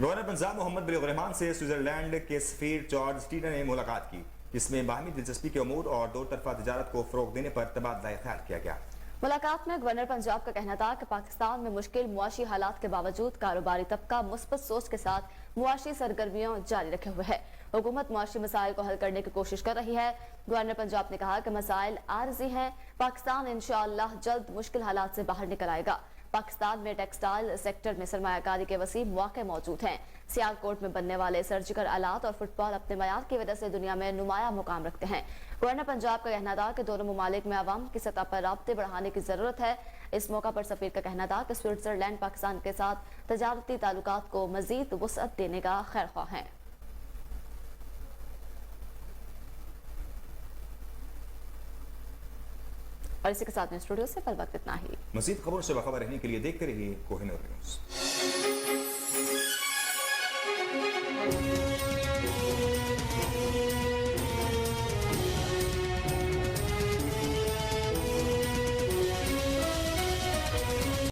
गवर्नर पंजाब मोहम्मद बिन रहमान से स्विट्जरलैंड के सफीर जॉर्ज स्टीडर ने मुलाकात की, जिसमें बाहमी दिलचस्पी के अमूर और दो तरफा तिजारत को फरोग देने पर तबादला ख्याल किया गया। मुलाकात में गवर्नर पंजाब का कहना था कि पाकिस्तान में मुश्किल मुआशी हालात के बावजूद कारोबारी तबका मुस्बत सोच के साथ मुआशी सरगर्मियां जारी रखे हुए है। हुकूमत मुआशी मसाइल को हल करने की कोशिश कर रही है। गवर्नर पंजाब ने कहा कि मसाइल आरजी हैं, पाकिस्तान इंशाअल्लाह जल्द मुश्किल हालात से बाहर निकल आएगा। पाकिस्तान में टेक्सटाइल सेक्टर में सरमायाकारी के वसी मौके मौजूद हैं। सियालकोट में बनने वाले सर्जिकल आलात और फुटबॉल अपने मयार की वजह से दुनिया में नुमाया मुकाम रखते हैं। गवर्नर पंजाब का कहना था कि दोनों ममालिक में अवाम की सतह पर राब्ते बढ़ाने की जरूरत है। इस मौका पर सफीर का कहना था कि स्विट्जरलैंड पाकिस्तान के साथ तजारती ताल्लुकात को मजीद वुसअत देने का खैरख्वाह है। और इसी के साथ में स्टूडियो से कल वक्त इतना ही। मजीद खबरों से बाखबर रहने के लिए देखते रहिए कोहिनूर न्यूज़।